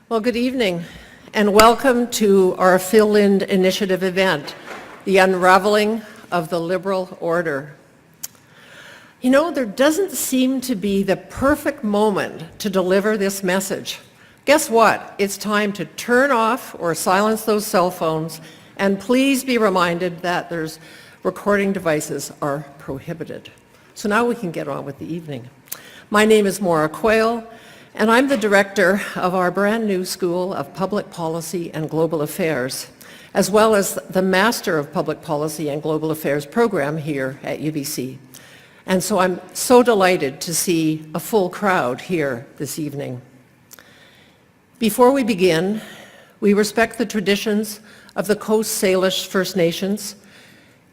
Well, good evening, and welcome to our Phil Lind Initiative event, the Unravelling of the Liberal Order. You know, there doesn't seem to be the perfect moment to deliver this message. Guess what? It's time to turn off or silence those cell phones, and please be reminded that there's recording devices are prohibited. So now we can get on with the evening. My name is Maura Quayle, and I'm the director of our brand new School of Public Policy and Global Affairs, as well as the Master of Public Policy and Global Affairs program here at UBC. And so I'm so delighted to see a full crowd here this evening. Before we begin, we respect the traditions of the Coast Salish First Nations,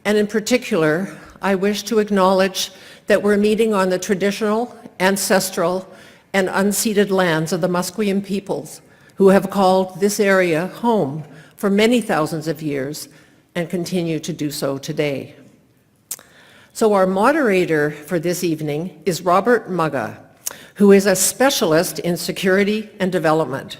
and in particular, I wish to acknowledge that we're meeting on the traditional, ancestral, and unceded lands of the Musqueam peoples who have called this area home for many thousands of years and continue to do so today. So our moderator for this evening is Robert Mugga, who is a specialist in security and development.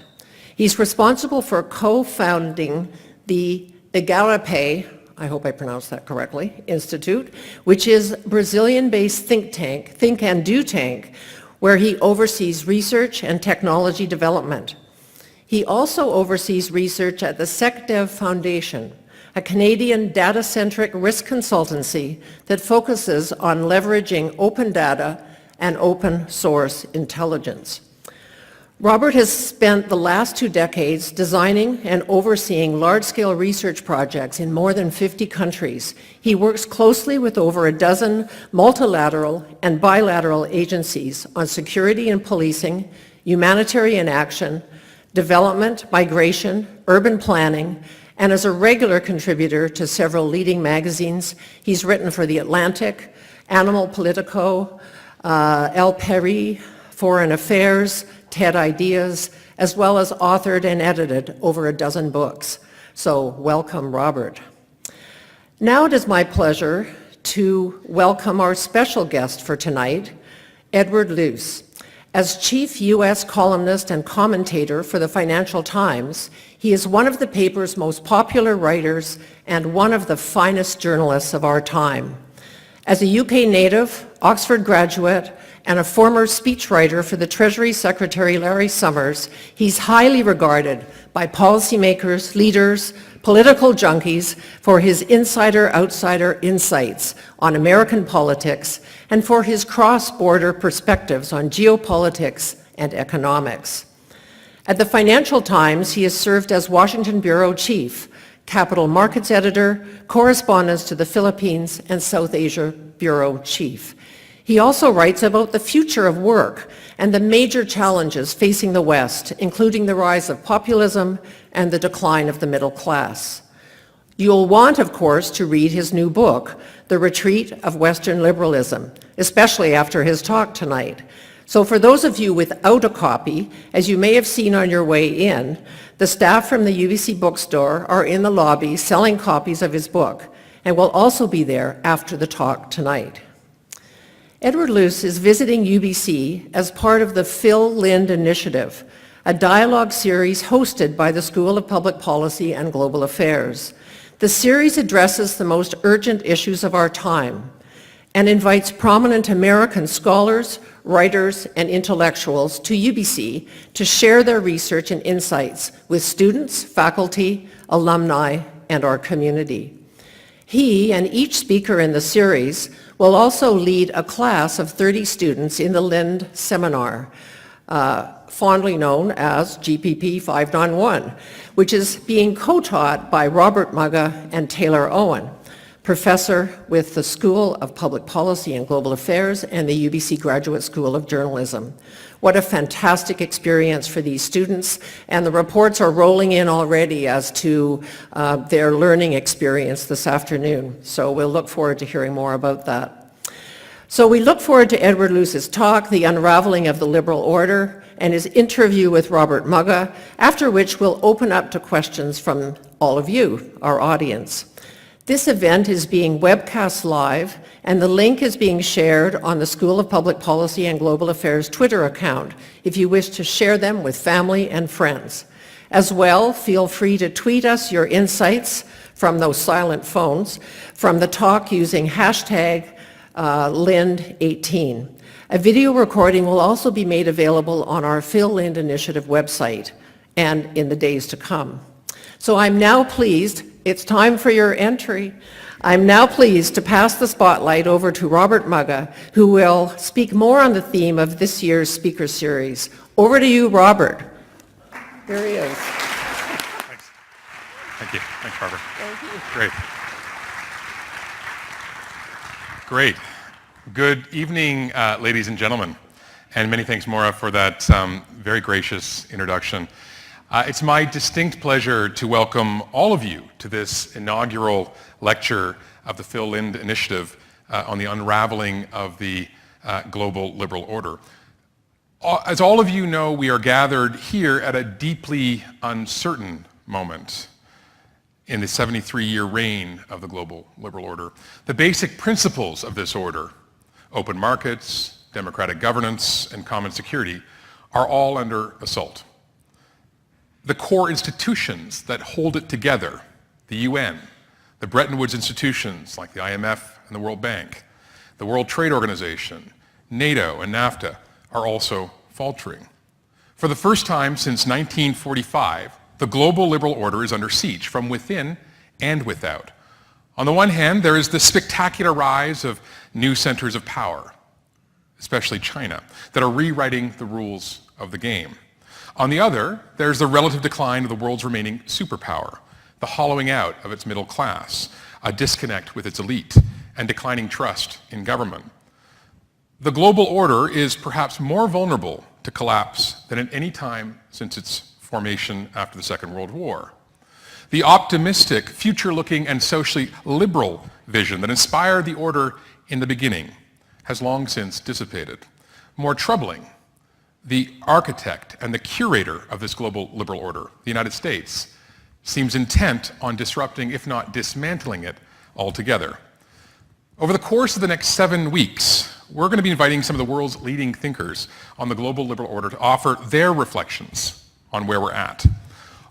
He's responsible for co-founding the Igarapé, I hope I pronounced that correctly, Institute, which is Brazilian-based think and do tank, where he oversees research and technology development. He also oversees research at the SecDev Foundation, a Canadian data-centric risk consultancy that focuses on leveraging open data and open source intelligence. Robert has spent the last 2 decades designing and overseeing large-scale research projects in more than 50 countries. He works closely with over a dozen multilateral and bilateral agencies on security and policing, humanitarian action, development, migration, urban planning, and as a regular contributor to several leading magazines. He's written for The Atlantic, Animal Politico, El País, Foreign Affairs, TED Ideas, as well as authored and edited over a dozen books. So welcome, Robert. Now it is my pleasure to welcome our special guest for tonight, Edward Luce. As chief U.S. columnist and commentator for the Financial Times, he is one of the paper's most popular writers and one of the finest journalists of our time. As a UK native, Oxford graduate, and a former speechwriter for the Treasury Secretary Larry Summers, he's highly regarded by policymakers, leaders, political junkies for his insider-outsider insights on American politics and for his cross-border perspectives on geopolitics and economics. At the Financial Times, he has served as Washington Bureau Chief, Capital Markets Editor, correspondence to the Philippines, and South Asia Bureau Chief. He also writes about the future of work and the major challenges facing the West, including the rise of populism and the decline of the middle class. You'll want, of course, to read his new book, The Retreat of Western Liberalism, especially after his talk tonight. So for those of you without a copy, as you may have seen on your way in, the staff from the UBC bookstore are in the lobby selling copies of his book and will also be there after the talk tonight. Edward Luce is visiting UBC as part of the Phil Lind Initiative, a dialogue series hosted by the School of Public Policy and Global Affairs. The series addresses the most urgent issues of our time and invites prominent American scholars, writers, and intellectuals to UBC to share their research and insights with students, faculty, alumni, and our community. He and each speaker in the series will also lead a class of 30 students in the Lind Seminar, fondly known as GPP 591, which is being co-taught by Robert Mugga and Taylor Owen, professor with the School of Public Policy and Global Affairs and the UBC Graduate School of Journalism. What a fantastic experience for these students, and the reports are rolling in already as to their learning experience this afternoon. So we'll look forward to hearing more about that. So we look forward to Edward Luce's talk, The Unravelling of the Liberal Order, and his interview with Robert Mugga, after which we'll open up to questions from all of you, our audience. This event is being webcast live, and the link is being shared on the School of Public Policy and Global Affairs Twitter account if you wish to share them with family and friends. As well, feel free to tweet us your insights from those silent phones from the talk using hashtag Lind18. A video recording will also be made available on our Phil Lind Initiative website and in the days to come. So I'm now pleased, it's time for your entry. I'm now pleased to pass the spotlight over to Robert Mugga, who will speak more on the theme of this year's speaker series. Over to you, Robert. There he is. Thanks. Thank you. Thanks, Barbara. Thank you. Great. Good evening, ladies and gentlemen, and many thanks, Maura, for that very gracious introduction. It's my distinct pleasure to welcome all of you to this inaugural lecture of the Phil Lind Initiative on the unraveling of the global liberal order. As all of you know, we are gathered here at a deeply uncertain moment in the 73-year reign of the global liberal order. The basic principles of this order, open markets, democratic governance, and common security, are all under assault. The core institutions that hold it together, the UN, the Bretton Woods institutions like the IMF and the World Bank, the World Trade Organization, NATO and NAFTA, are also faltering. For the first time since 1945, the global liberal order is under siege from within and without. On the one hand, there is the spectacular rise of new centers of power, especially China, that are rewriting the rules of the game. On the other, there's the relative decline of the world's remaining superpower, the hollowing out of its middle class, a disconnect with its elite, and declining trust in government. The global order is perhaps more vulnerable to collapse than at any time since its formation after the Second World War. The optimistic, future-looking, and socially liberal vision that inspired the order in the beginning has long since dissipated. More troubling, the architect and the curator of this global liberal order, the United States, seems intent on disrupting, if not dismantling it altogether. Over the course of the next 7 weeks, we're going to be inviting some of the world's leading thinkers on the global liberal order to offer their reflections on where we're at.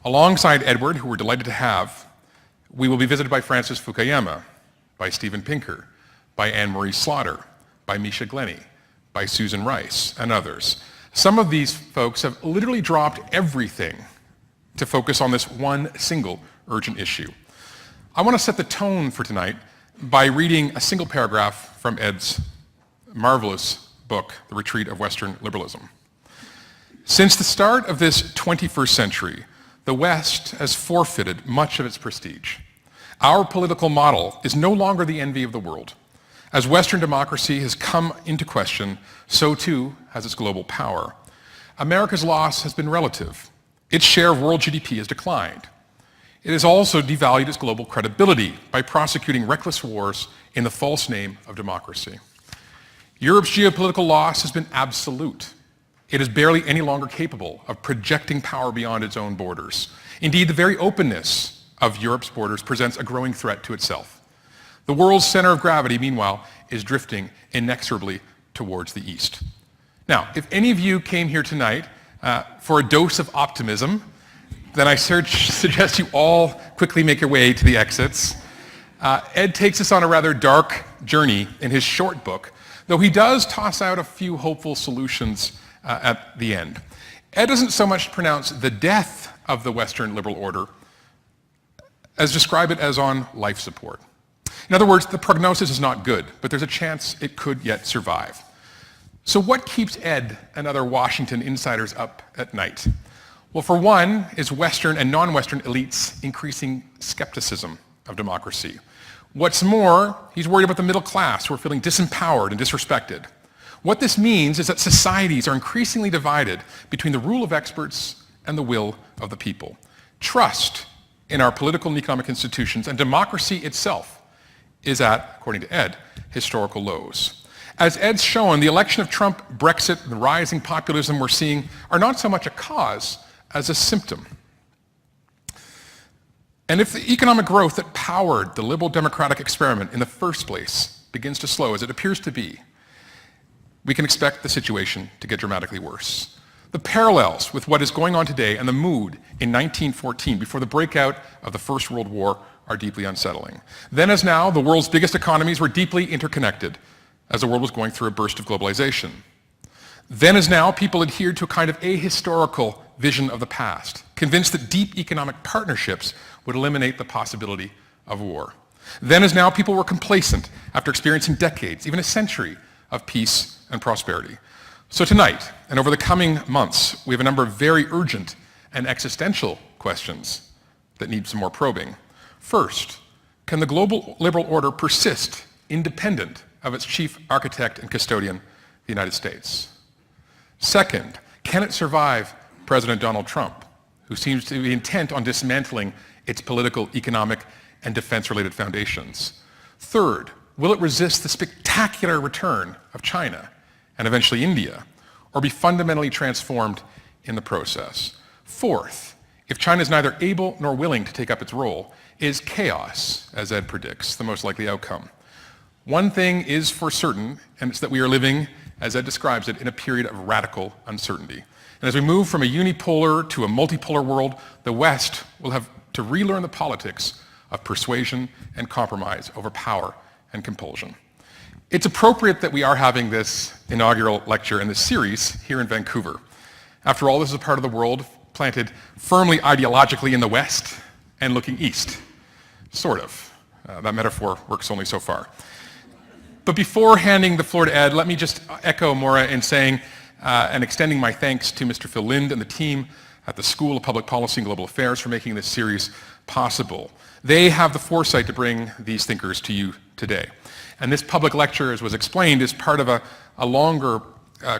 Alongside Edward, who we're delighted to have, we will be visited by Francis Fukuyama, by Steven Pinker, by Anne-Marie Slaughter, by Misha Glenny, by Susan Rice, and others. Some of these folks have literally dropped everything to focus on this one single urgent issue. I want to set the tone for tonight by reading a single paragraph from Ed's marvelous book, The Retreat of Western Liberalism. Since the start of this 21st century, the West has forfeited much of its prestige. Our political model is no longer the envy of the world. As Western democracy has come into question, so too has its global power. America's loss has been relative. Its share of world GDP has declined. It has also devalued its global credibility by prosecuting reckless wars in the false name of democracy. Europe's geopolitical loss has been absolute. It is barely any longer capable of projecting power beyond its own borders. Indeed, the very openness of Europe's borders presents a growing threat to itself. The world's center of gravity, meanwhile, is drifting inexorably towards the east. Now, if any of you came here tonight for a dose of optimism, then I suggest you all quickly make your way to the exits. Ed takes us on a rather dark journey in his short book, though he does toss out a few hopeful solutions at the end. Ed doesn't so much pronounce the death of the Western liberal order as describe it as on life support. In other words, the prognosis is not good, but there's a chance it could yet survive. So what keeps Ed and other Washington insiders up at night? Well, for one, is Western and non-Western elites' increasing skepticism of democracy. What's more, he's worried about the middle class who are feeling disempowered and disrespected. What this means is that societies are increasingly divided between the rule of experts and the will of the people. Trust in our political and economic institutions and democracy itself is at, according to Ed, historical lows. As Ed's shown, the election of Trump, Brexit, and the rising populism we're seeing are not so much a cause as a symptom. And if the economic growth that powered the liberal democratic experiment in the first place begins to slow, as it appears to be, we can expect the situation to get dramatically worse. The parallels with what is going on today and the mood in 1914, before the breakout of the First World War, are deeply unsettling. Then as now, the world's biggest economies were deeply interconnected as the world was going through a burst of globalization. Then as now, people adhered to a kind of ahistorical vision of the past, convinced that deep economic partnerships would eliminate the possibility of war. Then as now, people were complacent after experiencing decades, even a century, of peace and prosperity. So tonight, and over the coming months, we have a number of very urgent and existential questions that need some more probing. First, can the global liberal order persist independent of its chief architect and custodian, the United States? Second, can it survive President Donald Trump, who seems to be intent on dismantling its political, economic, and defense-related foundations? Third, will it resist the spectacular return of China and eventually India, or be fundamentally transformed in the process? Fourth, if China is neither able nor willing to take up its role, is chaos, as Ed predicts, the most likely outcome? One thing is for certain, and it's that we are living, as Ed describes it, in a period of radical uncertainty. And as we move from a unipolar to a multipolar world, the West will have to relearn the politics of persuasion and compromise over power and compulsion. It's appropriate that we are having this inaugural lecture in this series here in Vancouver. After all, this is a part of the world planted firmly ideologically in the West and looking east. Sort of. That metaphor works only so far. But before handing the floor to Ed, let me just echo Maura in saying and extending my thanks to Mr. Phil Lind and the team at the School of Public Policy and Global Affairs for making this series possible. They have the foresight to bring these thinkers to you today. And this public lecture, as was explained, is part of a longer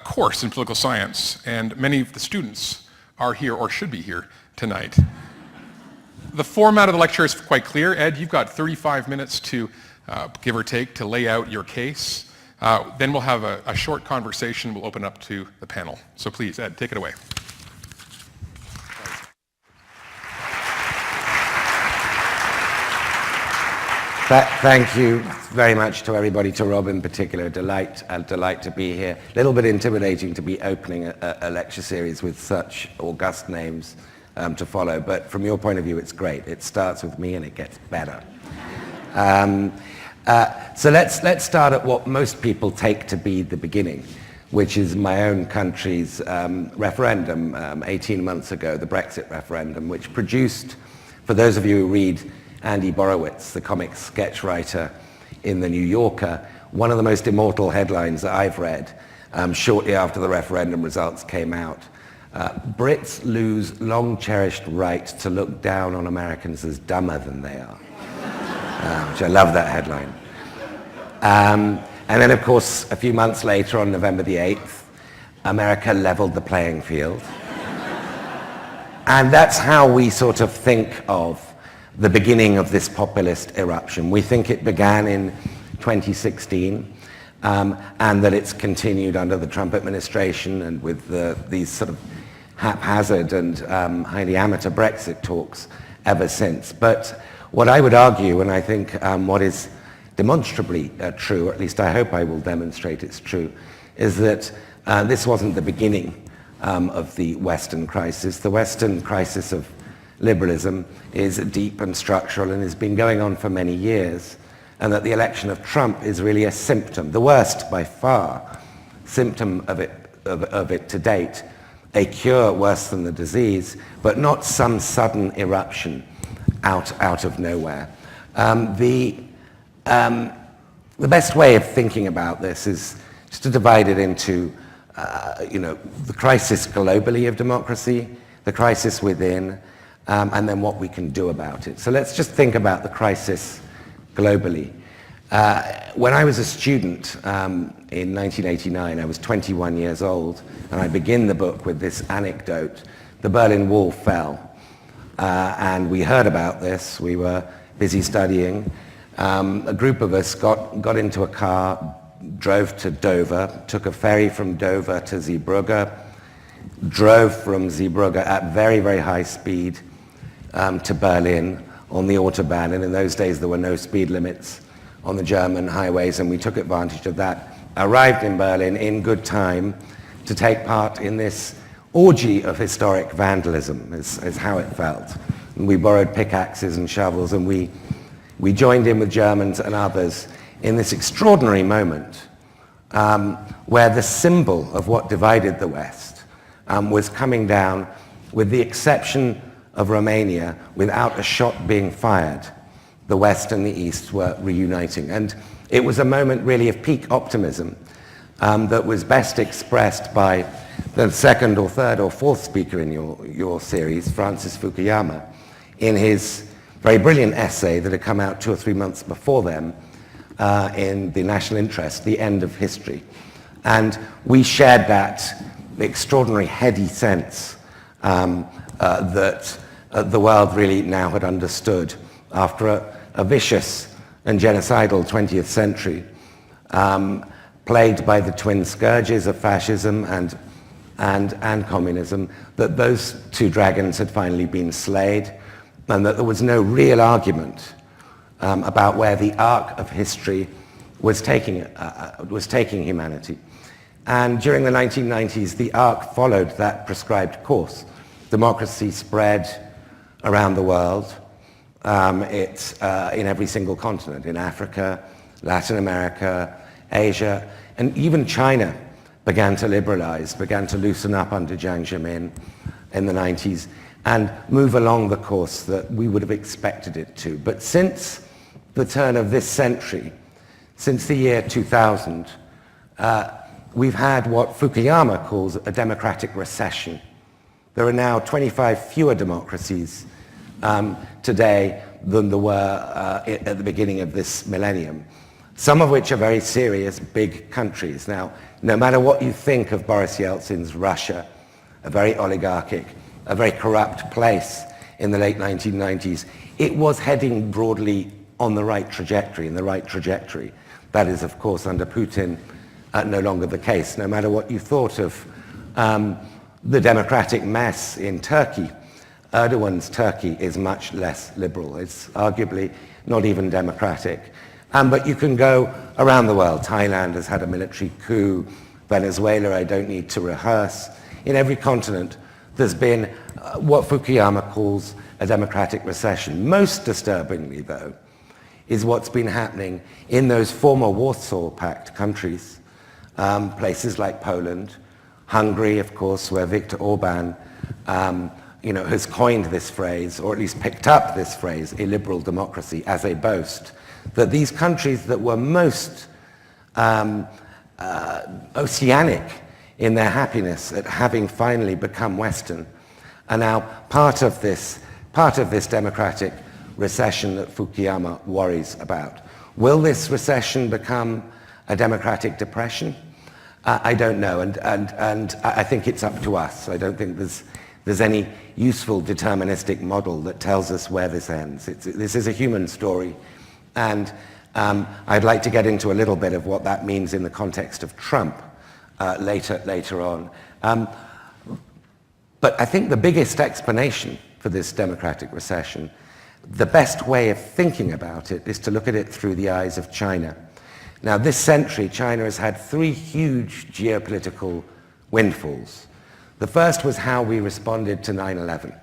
course in political science, and many of the students are here or should be here tonight. The format of the lecture is quite clear. Ed, you've got 35 minutes to, give or take, to lay out your case. Then we'll have a short conversation. We'll open up to the panel. So please, Ed, take it away. Thank you very much to everybody, to Rob in particular. A delight to be here. A little bit intimidating to be opening a lecture series with such august names to follow, but from your point of view, it's great. It starts with me and it gets better. So let's start at what most people take to be the beginning, which is my own country's referendum 18 months ago, the Brexit referendum, which produced, for those of you who read Andy Borowitz, the comic sketch writer in The New Yorker, one of the most immortal headlines that I've read shortly after the referendum results came out. Brits lose long-cherished right to look down on Americans as dumber than they are. Which I love that headline. And then, of course, a few months later, on November the 8th, America leveled the playing field. And that's how we sort of think of the beginning of this populist eruption. We think it began in 2016, and that it's continued under the Trump administration and with these sort of haphazard and highly amateur Brexit talks ever since. But what I would argue, and I think what is demonstrably true, or at least I hope I will demonstrate it's true, is that this wasn't the beginning of the Western crisis. The Western crisis of liberalism is deep and structural and has been going on for many years, and that the election of Trump is really a symptom, the worst by far symptom of it to date, a cure worse than the disease, but not some sudden eruption out of nowhere. The best way of thinking about this is just to divide it into the crisis globally of democracy, the crisis within, and then what we can do about it. So let's just think about the crisis globally. When I was a student in 1989, I was 21 years old, and I begin the book with this anecdote. The Berlin Wall fell, and we heard about this. We were busy studying. A group of us got into a car, drove to Dover, took a ferry from Dover to Zeebrugge, drove from Zeebrugge at very, very high speed to Berlin on the Autobahn, and in those days there were no speed limits on the German highways, and we took advantage of that, arrived in Berlin in good time to take part in this orgy of historic vandalism, is how it felt. And we borrowed pickaxes and shovels, and we joined in with Germans and others in this extraordinary moment where the symbol of what divided the West was coming down, with the exception of Romania, without a shot being fired. The West and the East were reuniting. And it was a moment really of peak optimism that was best expressed by the second or third or fourth speaker in your series, Francis Fukuyama, in his very brilliant essay that had come out 2 or 3 months before them in The National Interest, The End of History. And we shared that extraordinary heady sense that the world really now had understood after a vicious and genocidal 20th century, plagued by the twin scourges of fascism and communism, that those two dragons had finally been slayed, and that there was no real argument about where the arc of history was taking humanity. And during the 1990s, the arc followed that prescribed course. Democracy spread around the world. It's in every single continent, in Africa, Latin America, Asia, and even China began to liberalize, began to loosen up under Jiang Zemin in the 90s and move along the course that we would have expected it to. But since the turn of this century, since the year 2000, we've had what Fukuyama calls a democratic recession. There are now 25 fewer democracies today than there were at the beginning of this millennium, some of which are very serious, big countries. Now, no matter what you think of Boris Yeltsin's Russia, a very oligarchic, a very corrupt place in the late 1990s, it was heading broadly on the right trajectory, in the right trajectory. That is, of course, under Putin, no longer the case. No matter what you thought of the democratic mess in Turkey, Erdogan's Turkey is much less liberal. It's arguably not even democratic. But you can go around the world. Thailand has had a military coup. Venezuela, I don't need to rehearse. In every continent, there's been what Fukuyama calls a democratic recession. Most disturbingly, though, is what's been happening in those former Warsaw Pact countries, places like Poland, Hungary, of course, where Viktor Orban has coined this phrase, or at least picked up this phrase, illiberal democracy, as a boast, that these countries that were most oceanic in their happiness at having finally become Western are now part of this democratic recession that Fukuyama worries about. Will this recession become a democratic depression? I don't know, and I think it's up to us. I don't think there's any useful deterministic model that tells us where this ends. This is a human story, and I'd like to get into a little bit of what that means in the context of Trump later on. But I think the biggest explanation for this democratic recession, the best way of thinking about it, is to look at it through the eyes of China. Now, this century, China has had 3 huge geopolitical windfalls. The first was how we responded to 9/11.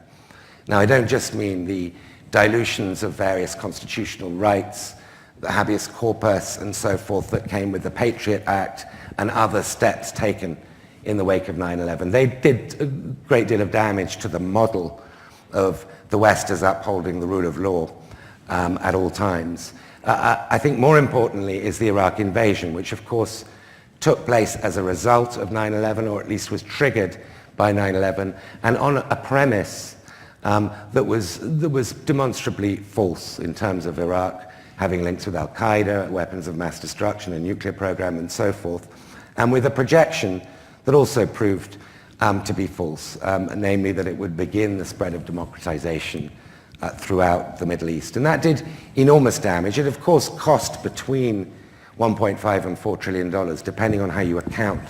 Now, I don't just mean the dilutions of various constitutional rights, the habeas corpus and so forth that came with the Patriot Act and other steps taken in the wake of 9/11. They did a great deal of damage to the model of the West as upholding the rule of law at all times. I think more importantly is the Iraq invasion, which of course took place as a result of 9/11, or at least was triggered by 9/11, and on a premise that was demonstrably false in terms of Iraq having links with al-Qaeda, weapons of mass destruction, a nuclear program, and so forth, and with a projection that also proved to be false, namely that it would begin the spread of democratization throughout the Middle East. And that did enormous damage. It, of course, cost between $1.5 and $4 trillion, depending on how you account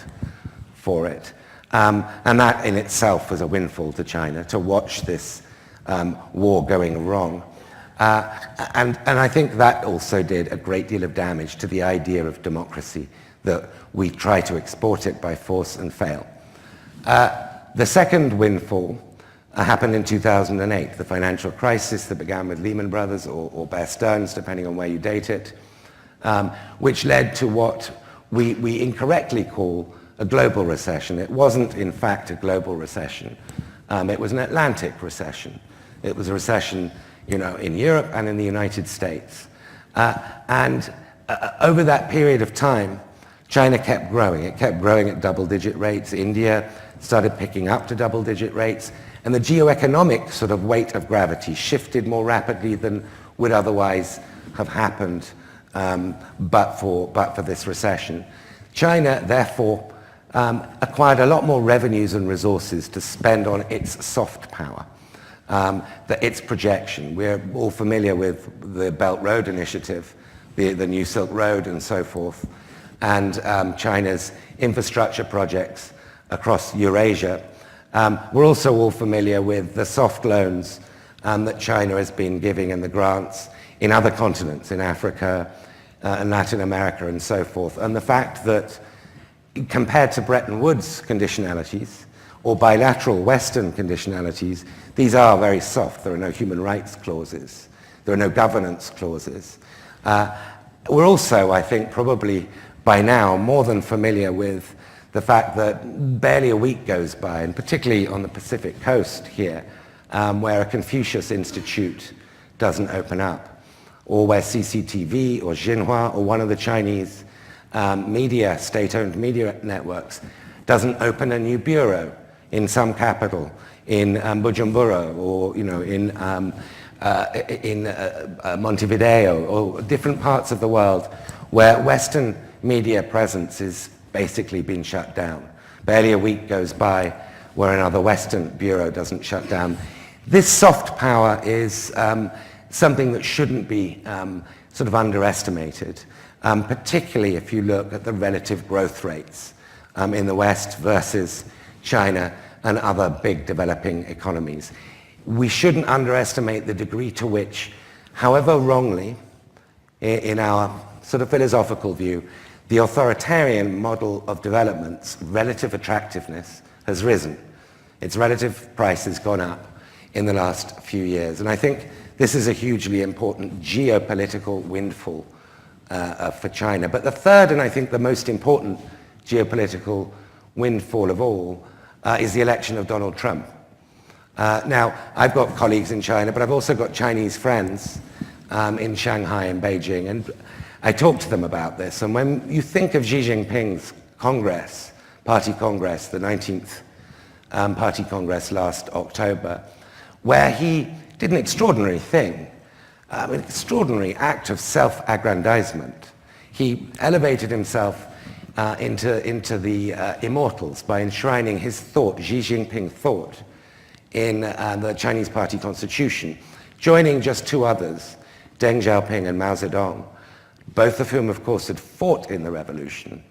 for it. And that in itself was a windfall to China, to watch this war going wrong. And I think that also did a great deal of damage to the idea of democracy, that we try to export it by force and fail. The second windfall happened in 2008, the financial crisis that began with Lehman Brothers or Bear Stearns, depending on where you date it, which led to what we incorrectly call a global recession. It wasn't, in fact, a global recession. It was an Atlantic recession. It was a recession, in Europe and in the United States. And over that period of time, China kept growing. It kept growing at double-digit rates. India started picking up to double-digit rates. And the geoeconomic sort of weight of gravity shifted more rapidly than would otherwise have happened but for this recession. China, therefore, acquired a lot more revenues and resources to spend on its soft power, its projection. We're all familiar with the Belt Road Initiative, the New Silk Road and so forth, and China's infrastructure projects across Eurasia. We're also all familiar with the soft loans that China has been giving and the grants in other continents, in Africa and Latin America and so forth. And the fact that compared to Bretton Woods conditionalities or bilateral Western conditionalities, these are very soft. There are no human rights clauses. There are no governance clauses. We're also, I think, probably by now more than familiar with the fact that barely a week goes by, and particularly on the Pacific coast here, where a Confucius Institute doesn't open up, or where CCTV or Xinhua or one of the Chinese state-owned media networks doesn't open a new bureau in some capital, in Bujumbura or in Montevideo or different parts of the world where Western media presence is basically been shut down. Barely a week goes by where another Western bureau doesn't shut down. This soft power is something that shouldn't be sort of underestimated, particularly if you look at the relative growth rates in the West versus China and other big developing economies. We shouldn't underestimate the degree to which, however wrongly, in our sort of philosophical view, the authoritarian model of development's relative attractiveness has risen. Its relative price has gone up in the last few years. And I think this is a hugely important geopolitical windfall for China. But the third, and I think the most important geopolitical windfall of all, is the election of Donald Trump. Now, I've got colleagues in China, but I've also got Chinese friends in Shanghai and Beijing. And I talked to them about this, and when you think of Xi Jinping's Congress, Party Congress, the 19th Party Congress last October, where he did an extraordinary thing, an extraordinary act of self-aggrandizement. He elevated himself into the immortals by enshrining his thought, Xi Jinping thought, in the Chinese Party Constitution, joining just two others, Deng Xiaoping and Mao Zedong, both of whom, of course, had fought in the revolution,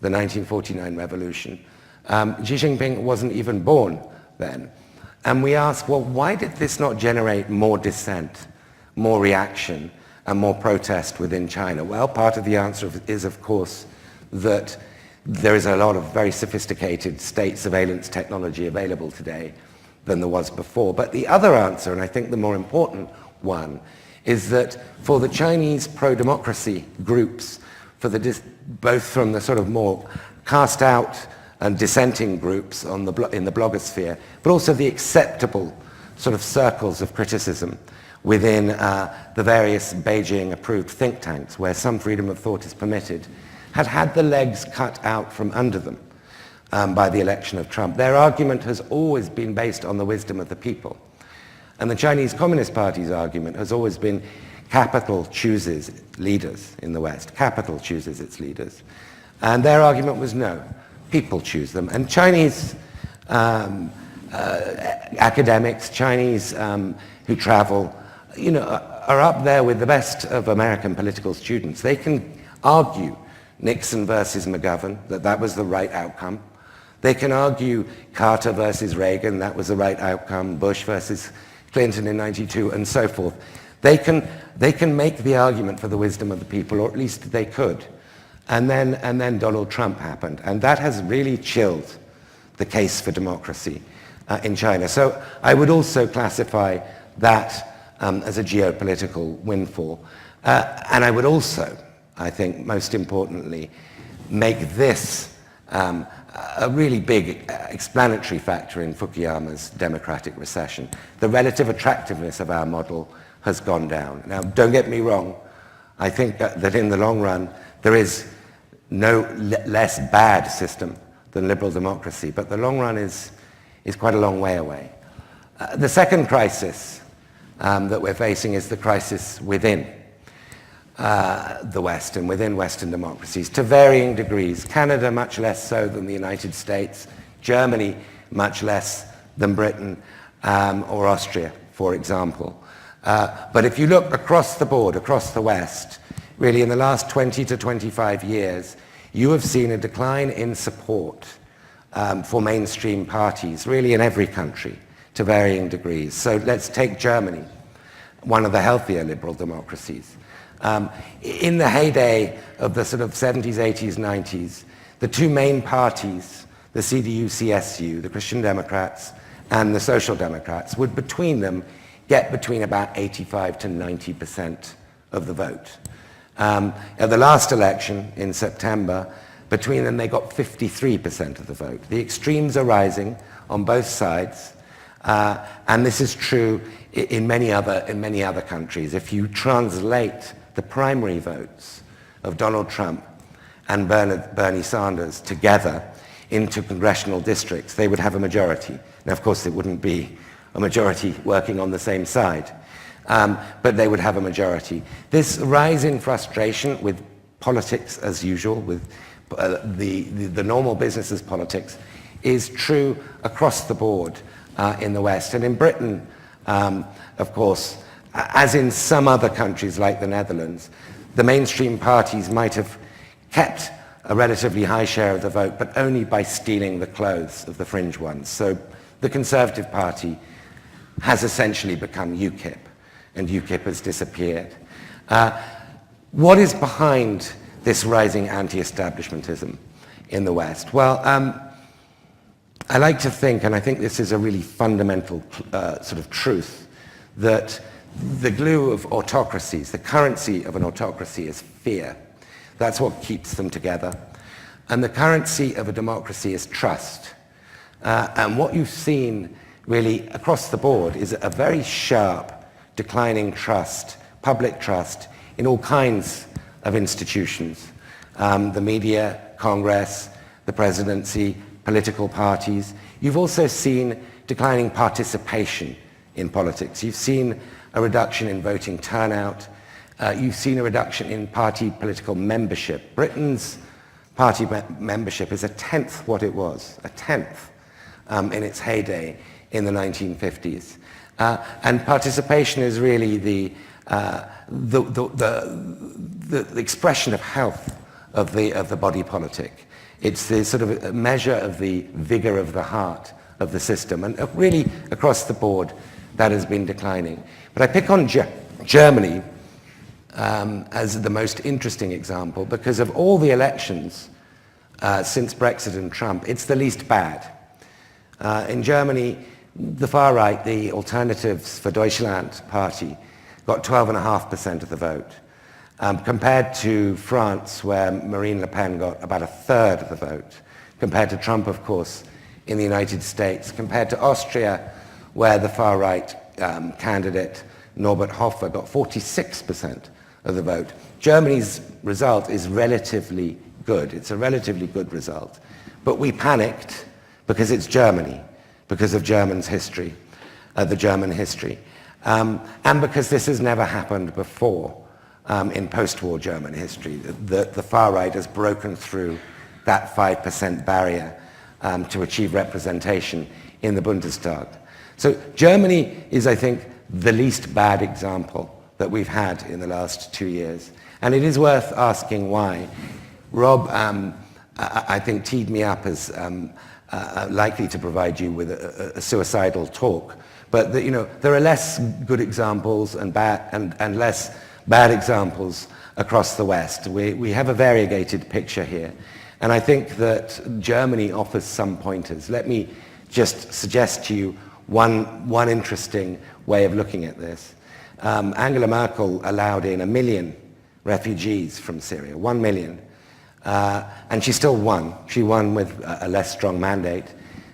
the 1949 revolution. Xi Jinping wasn't even born then. And we ask, well, why did this not generate more dissent, more reaction, and more protest within China? Well, part of the answer is, of course, that there is a lot of very sophisticated state surveillance technology available today than there was before. But the other answer, and I think the more important one, is that for the Chinese pro-democracy groups, both from the sort of more cast out and dissenting groups in the blogosphere, but also the acceptable sort of circles of criticism within the various Beijing-approved think tanks, where some freedom of thought is permitted, had the legs cut out from under them by the election of Trump. Their argument has always been based on the wisdom of the people. And the Chinese Communist Party's argument has always been capital chooses leaders in the West. Capital chooses its leaders. And their argument was no, people choose them. And Chinese academics, Chinese who travel, are up there with the best of American political students. They can argue Nixon versus McGovern, that was the right outcome. They can argue Carter versus Reagan, that was the right outcome, Bush versus Clinton in '92, and so forth. They can make the argument for the wisdom of the people, or at least they could. And then Donald Trump happened, and that has really chilled the case for democracy in China. So I would also classify that as a geopolitical windfall. And I would also, I think most importantly, make this a really big explanatory factor in Fukuyama's democratic recession. The relative attractiveness of our model has gone down. Now, don't get me wrong. I think that in the long run, there is no less bad system than liberal democracy, but the long run is quite a long way away. The second crisis that we're facing is the crisis within the West and within Western democracies to varying degrees. Canada much less so than the United States, Germany much less than Britain or Austria, for example. But if you look across the board, across the West, really in the last 20 to 25 years, you have seen a decline in support for mainstream parties, really in every country, to varying degrees. So let's take Germany, one of the healthier liberal democracies. In the heyday of the sort of 70s, 80s, 90s, the two main parties, the CDU, CSU, the Christian Democrats and the Social Democrats, would between them get between about 85 to 90% of the vote. At the last election in September, between them they got 53% of the vote. The extremes are rising on both sides, and this is true in many other countries. If you translate the primary votes of Donald Trump and Bernie Sanders together into congressional districts, they would have a majority. Now, of course, it wouldn't be a majority working on the same side, but they would have a majority. This rise in frustration with politics as usual, with the normal business as politics, is true across the board in the West. And in Britain, of course, as in some other countries like the Netherlands, the mainstream parties might have kept a relatively high share of the vote, but only by stealing the clothes of the fringe ones. So the Conservative Party has essentially become UKIP, and UKIP has disappeared. What is behind this rising anti-establishmentism in the West? Well, I like to think, and I think this is a really fundamental sort of truth, that the glue of autocracies, the currency of an autocracy is fear. That's what keeps them together. And the currency of a democracy is trust. And what you've seen really across the board is a very sharp declining trust, public trust, in all kinds of institutions. The media, Congress, the presidency, political parties. You've also seen declining participation in politics. You've seen a reduction in voting turnout. You've seen a reduction in party political membership. Britain's party membership is a tenth what it was, a tenth in its heyday in the 1950s. And participation is really the expression of health of the body politic. It's the sort of measure of the vigor of the heart of the system. And really, across the board, that has been declining. But I pick on Germany as the most interesting example because of all the elections since Brexit and Trump, it's the least bad. In Germany, the far right, the Alternatives for Deutschland party, got 12.5% of the vote, compared to France, where Marine Le Pen got about a third of the vote, compared to Trump, of course, in the United States, compared to Austria, where the far right candidate Norbert Hofer got 46% of the vote. Germany's result is relatively good. It's a relatively good result. But we panicked because it's Germany, because of Germans' history, the German history, and because this has never happened before in post-war German history. The far right has broken through that 5% barrier to achieve representation in the Bundestag. So Germany is, I think, the least bad example that we've had in the last 2 years. And it is worth asking why. Rob, I think, teed me up as likely to provide you with a suicidal talk. But there are less good examples and less bad examples across the West. We have a variegated picture here. And I think that Germany offers some pointers. Let me just suggest to you one interesting way of looking at this. Angela Merkel allowed in 1 million refugees from Syria, 1 million. And she still won. She won with a less strong mandate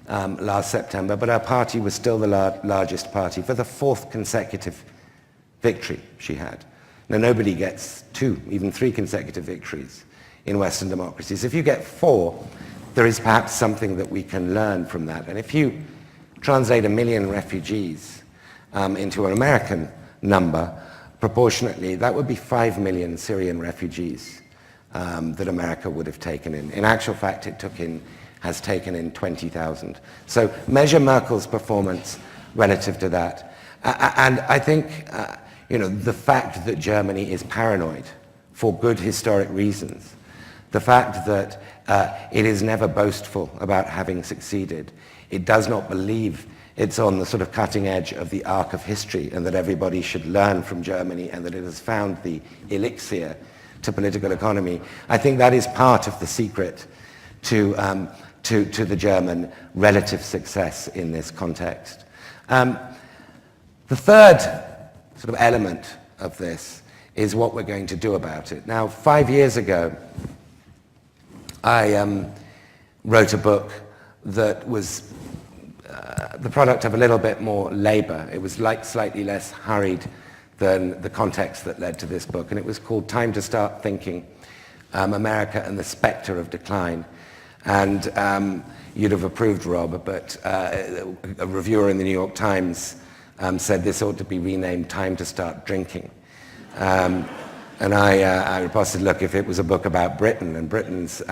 last September, but her party was still the largest party for the 4th consecutive victory she had. Now, nobody gets 2, even 3 consecutive victories in Western democracies. If you get 4, there is perhaps something that we can learn from that. And if you translate 1 million refugees into an American number, proportionately, that would be 5 million Syrian refugees that America would have taken in. In actual fact, has taken in 20,000. So measure Merkel's performance relative to that. And I think the fact that Germany is paranoid for good historic reasons, the fact that it is never boastful about having succeeded, it does not believe it's on the sort of cutting edge of the arc of history and that everybody should learn from Germany and that it has found the elixir to political economy. I think that is part of the secret to the German relative success in this context. The third sort of element of this is what we're going to do about it. Now, 5 years ago, I wrote a book that was the product of a little bit more labor. It was slightly less hurried than the context that led to this book, and it was called Time to Start Thinking, America and the Spectre of Decline. And you'd have approved, Rob, but a reviewer in the New York Times said this ought to be renamed Time to Start Drinking. And I reposted, look, if it was a book about Britain and Britain's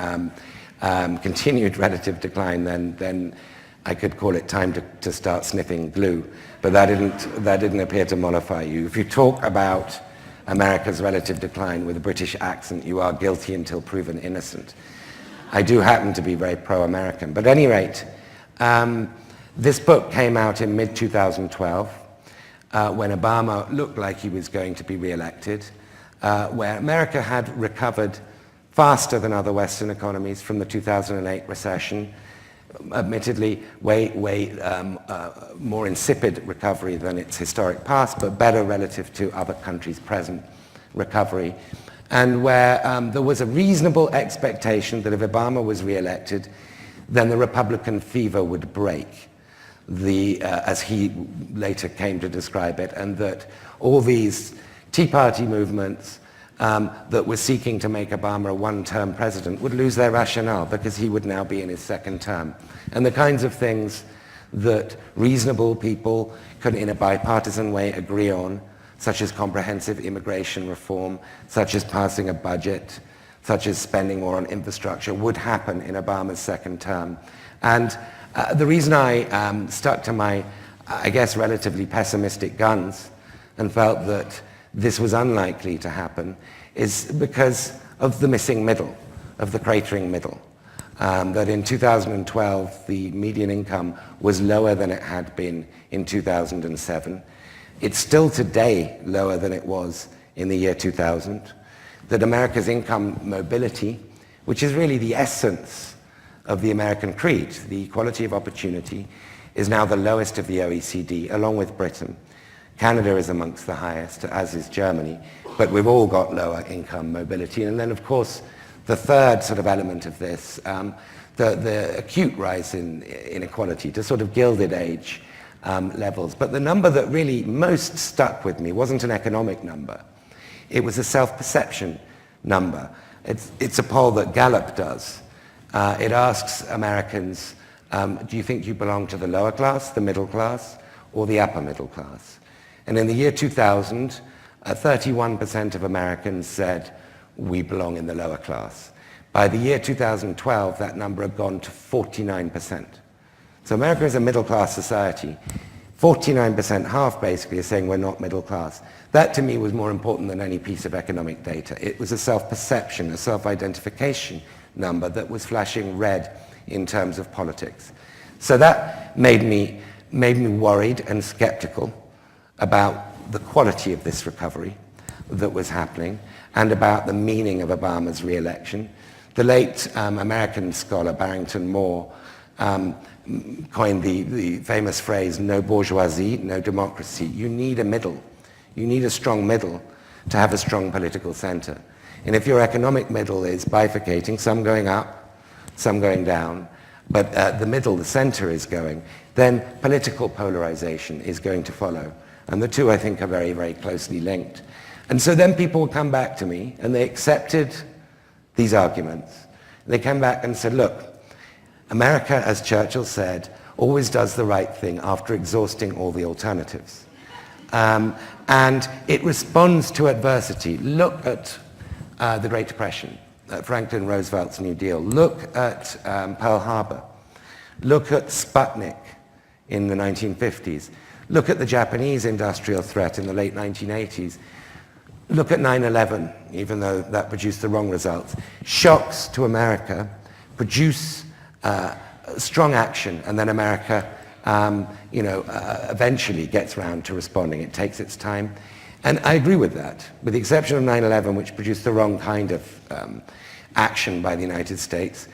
continued relative decline, then I could call it Time to Start Sniffing Glue. But that didn't appear to mollify you. If you talk about America's relative decline with a British accent, you are guilty until proven innocent. I do happen to be very pro-American. But at any rate, this book came out in mid-2012 when Obama looked like he was going to be re-elected, where America had recovered faster than other Western economies from the 2008 recession, admittedly way more insipid recovery than its historic past, but better relative to other countries' present recovery, and where there was a reasonable expectation that if Obama was re-elected, then the Republican fever would break, as he later came to describe it, and that all these Tea Party movements that were seeking to make Obama a one-term president would lose their rationale because he would now be in his second term. And the kinds of things that reasonable people could, in a bipartisan way, agree on, such as comprehensive immigration reform, such as passing a budget, such as spending more on infrastructure, would happen in Obama's second term. And the reason I stuck to my, I guess, relatively pessimistic guns and felt that this was unlikely to happen is because of the missing middle, of the cratering middle. That in 2012, the median income was lower than it had been in 2007. It's still today lower than it was in the year 2000. That America's income mobility, which is really the essence of the American creed, the equality of opportunity, is now the lowest of the OECD, along with Britain. Canada is amongst the highest, as is Germany, but we've all got lower income mobility. And then, of course, the third sort of element of this, the acute rise in inequality to sort of Gilded Age levels. But the number that really most stuck with me wasn't an economic number. It was a self-perception number. It's a poll that Gallup does. It asks Americans, do you think you belong to the lower class, the middle class, or the upper middle class? And in the year 2000, 31% of Americans said, we belong in the lower class. By the year 2012, that number had gone to 49%. So America is a middle-class society. 49%, half basically, is saying we're not middle class. That to me was more important than any piece of economic data. It was a self-perception, a self-identification number that was flashing red in terms of politics. So that made me made me worried and skeptical about the quality of this recovery that was happening and about the meaning of Obama's re-election. The late American scholar Barrington Moore coined the famous phrase, no bourgeoisie, no democracy. You need a middle. You need a strong middle to have a strong political center. And if your economic middle is bifurcating, some going up, some going down, but the middle, the center is going, then political polarization is going to follow. And the two, I think, are very, very closely linked. And so then people would come back to me, and they accepted these arguments. They came back and said, look, America, as Churchill said, always does the right thing after exhausting all the alternatives. And it responds to adversity. Look at the Great Depression, Franklin Roosevelt's New Deal. Look at Pearl Harbor. Look at Sputnik in the 1950s. Look at the Japanese industrial threat in the late 1980s. Look at 9/11, even though that produced the wrong results. Shocks to America produce strong action, and then America, eventually gets around to responding. It takes its time. And I agree with that, with the exception of 9/11, which produced the wrong kind of action by the United States.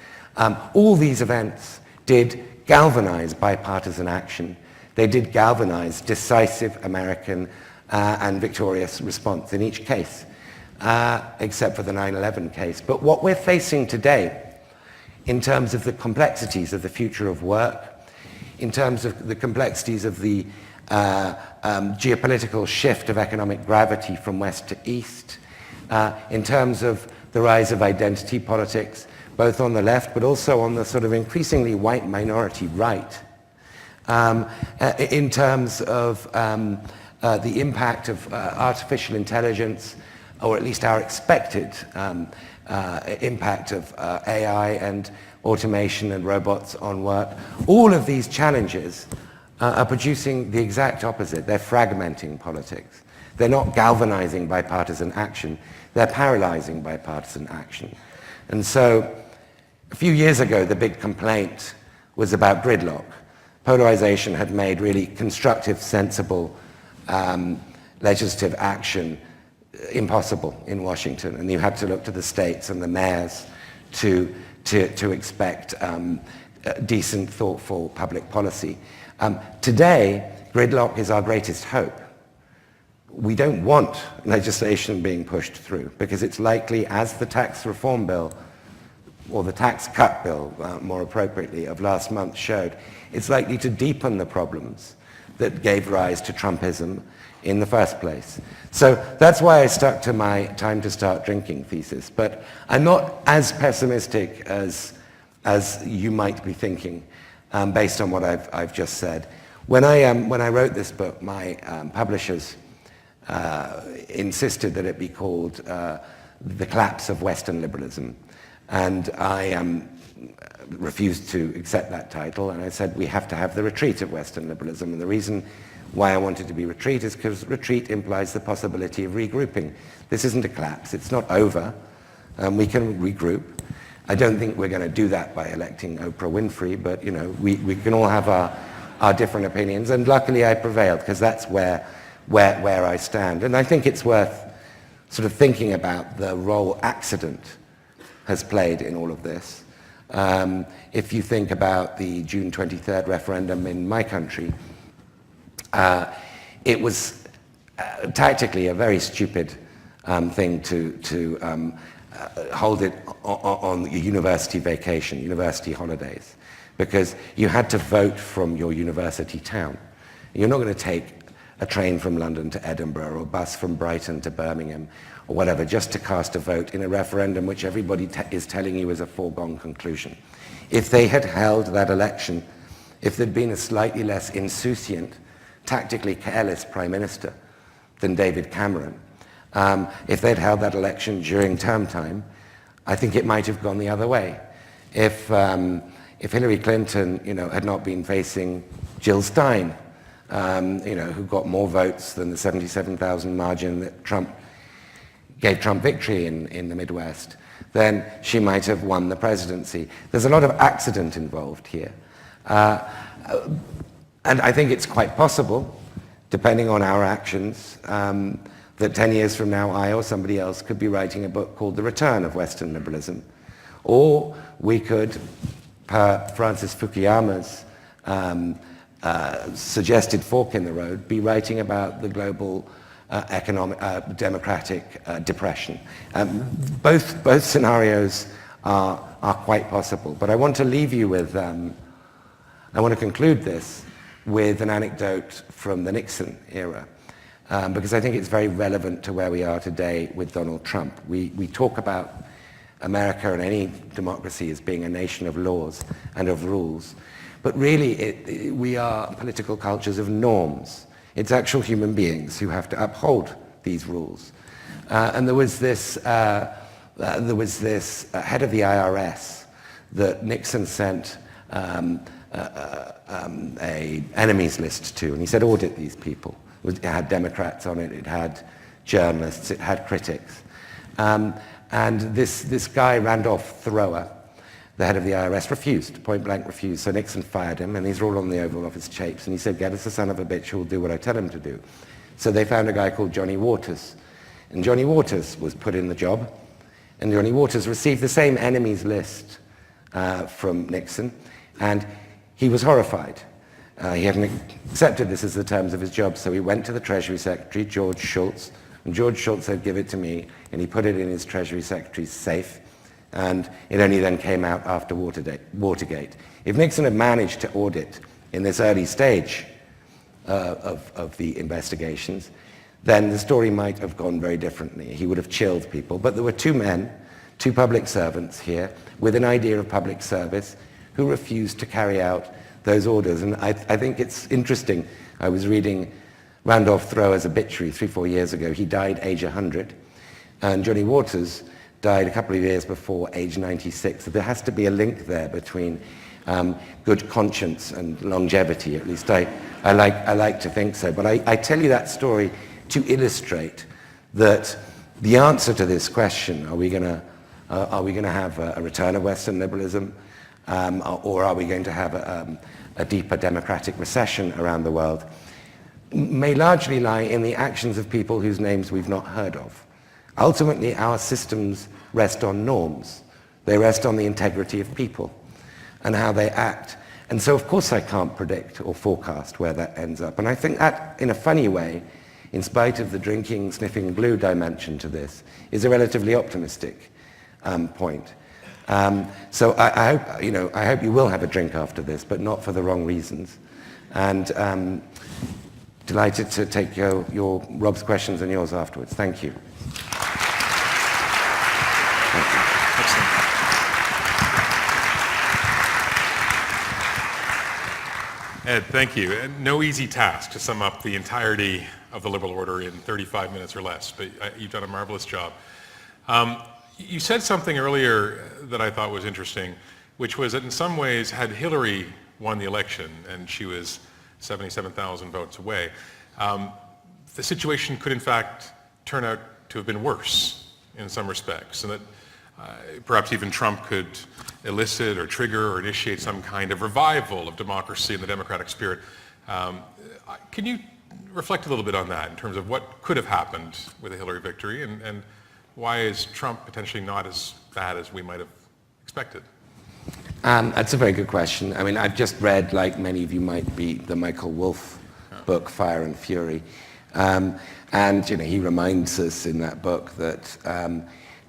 All these events did galvanize bipartisan action. They did galvanize decisive American and victorious response in each case, except for the 9/11 case. But what we're facing today, in terms of the complexities of the future of work, in terms of the complexities of the geopolitical shift of economic gravity from west to east, in terms of the rise of identity politics, both on the left but also on the sort of increasingly white minority right, in terms of the impact of artificial intelligence, or at least our expected impact of AI and automation and robots on work. All of these challenges are producing the exact opposite. They're fragmenting politics. They're not galvanizing bipartisan action. They're paralyzing bipartisan action. And so a few years ago, the big complaint was about gridlock. Polarization had made really constructive, sensible legislative action impossible in Washington, and you had to look to the states and the mayors to expect decent, thoughtful public policy. Today, gridlock is our greatest hope. We don't want legislation being pushed through because it's likely, as the tax reform bill, or the tax cut bill, more appropriately, of last month showed, it's likely to deepen the problems that gave rise to Trumpism in the first place. So that's why I stuck to my time to start drinking thesis. But I'm not as pessimistic as you might be thinking, based on what I've just said. When I wrote this book, my publishers insisted that it be called The Collapse of Western Liberalism. And I refused to accept that title, and I said we have to have the retreat of Western liberalism. And the reason why I wanted to be retreat is because retreat implies the possibility of regrouping. This isn't a collapse. It's not over. We can regroup. I don't think we're going to do that by electing Oprah Winfrey, but we can all have our different opinions. And luckily I prevailed, because that's where I stand. And I think it's worth sort of thinking about the role accident has played in all of this. If you think about the June 23rd referendum in my country, it was tactically a very stupid thing to hold it on university vacation, university holidays, because you had to vote from your university town. You're not going to take a train from London to Edinburgh or a bus from Brighton to Birmingham or whatever just to cast a vote in a referendum which everybody is telling you is a foregone conclusion. If they had held that election, if there'd been a slightly less insouciant, tactically careless Prime Minister than David Cameron, if they'd held that election during term time, I think it might have gone the other way. If Hillary Clinton, had not been facing Jill Stein, who got more votes than the 77,000 margin that gave Trump victory in the Midwest, then she might have won the presidency. There's a lot of accident involved here. And I think it's quite possible, depending on our actions, that 10 years from now I or somebody else could be writing a book called The Return of Western Liberalism. Or we could, per Francis Fukuyama's suggested fork in the road, be writing about the global democratic depression. Both scenarios are quite possible. But I want to leave you with, I want to conclude this with an anecdote from the Nixon era, because I think it's very relevant to where we are today with Donald Trump. We talk about America and any democracy as being a nation of laws and of rules, but really we are political cultures of norms. It's actual human beings who have to uphold these rules. And there was this head of the IRS that Nixon sent a enemies list to, and he said, audit these people. It had Democrats on it, it had journalists, it had critics. And this guy, Randolph Thrower, the head of the IRS, refused, point blank refused. So Nixon fired him, and these are all on the Oval Office tapes, and he said, get us a son of a bitch who will do what I tell him to do. So they found a guy called Johnny Waters, and Johnny Waters was put in the job, and Johnny Waters received the same enemies list from Nixon, and he was horrified. He hadn't accepted this as the terms of his job, so he went to the Treasury Secretary, George Shultz, and George Shultz said, give it to me, and he put it in his Treasury Secretary's safe, and it only then came out after Watergate. If Nixon had managed to audit in this early stage of the investigations, then the story might have gone very differently. He would have chilled people, but there were two men, two public servants here, with an idea of public service, who refused to carry out those orders. And I think it's interesting. I was reading Randolph Thrower's obituary 3-4 years ago. He died age 100, and Johnny Waters died a couple of years before, age 96. So there has to be a link there between good conscience and longevity. At least I like to think so. But I tell you that story to illustrate that the answer to this question, are we going to have a return of Western liberalism, or are we going to have a deeper democratic recession around the world, may largely lie in the actions of people whose names we've not heard of. Ultimately, our systems rest on norms. They rest on the integrity of people and how they act. And so, of course, I can't predict or forecast where that ends up. And I think that, in a funny way, in spite of the drinking, sniffing blue dimension to this, is a relatively optimistic point. So I hope you will have a drink after this, but not for the wrong reasons. And delighted to take your Rob's questions and yours afterwards. Thank you. Ed, thank you. No easy task to sum up the entirety of the liberal order in 35 minutes or less, but you've done a marvelous job. You said something earlier that I thought was interesting, which was that in some ways, had Hillary won the election, and she was 77,000 votes away, the situation could in fact turn out to have been worse in some respects, and that perhaps even Trump could elicit or trigger or initiate some kind of revival of democracy and the democratic spirit. Can you reflect a little bit on that in terms of what could have happened with a Hillary victory, and why is Trump potentially not as bad as we might have expected? That's a very good question. I mean, I've just read, like many of you might be, the Michael Wolff book, Fire and Fury. And he reminds us in that book that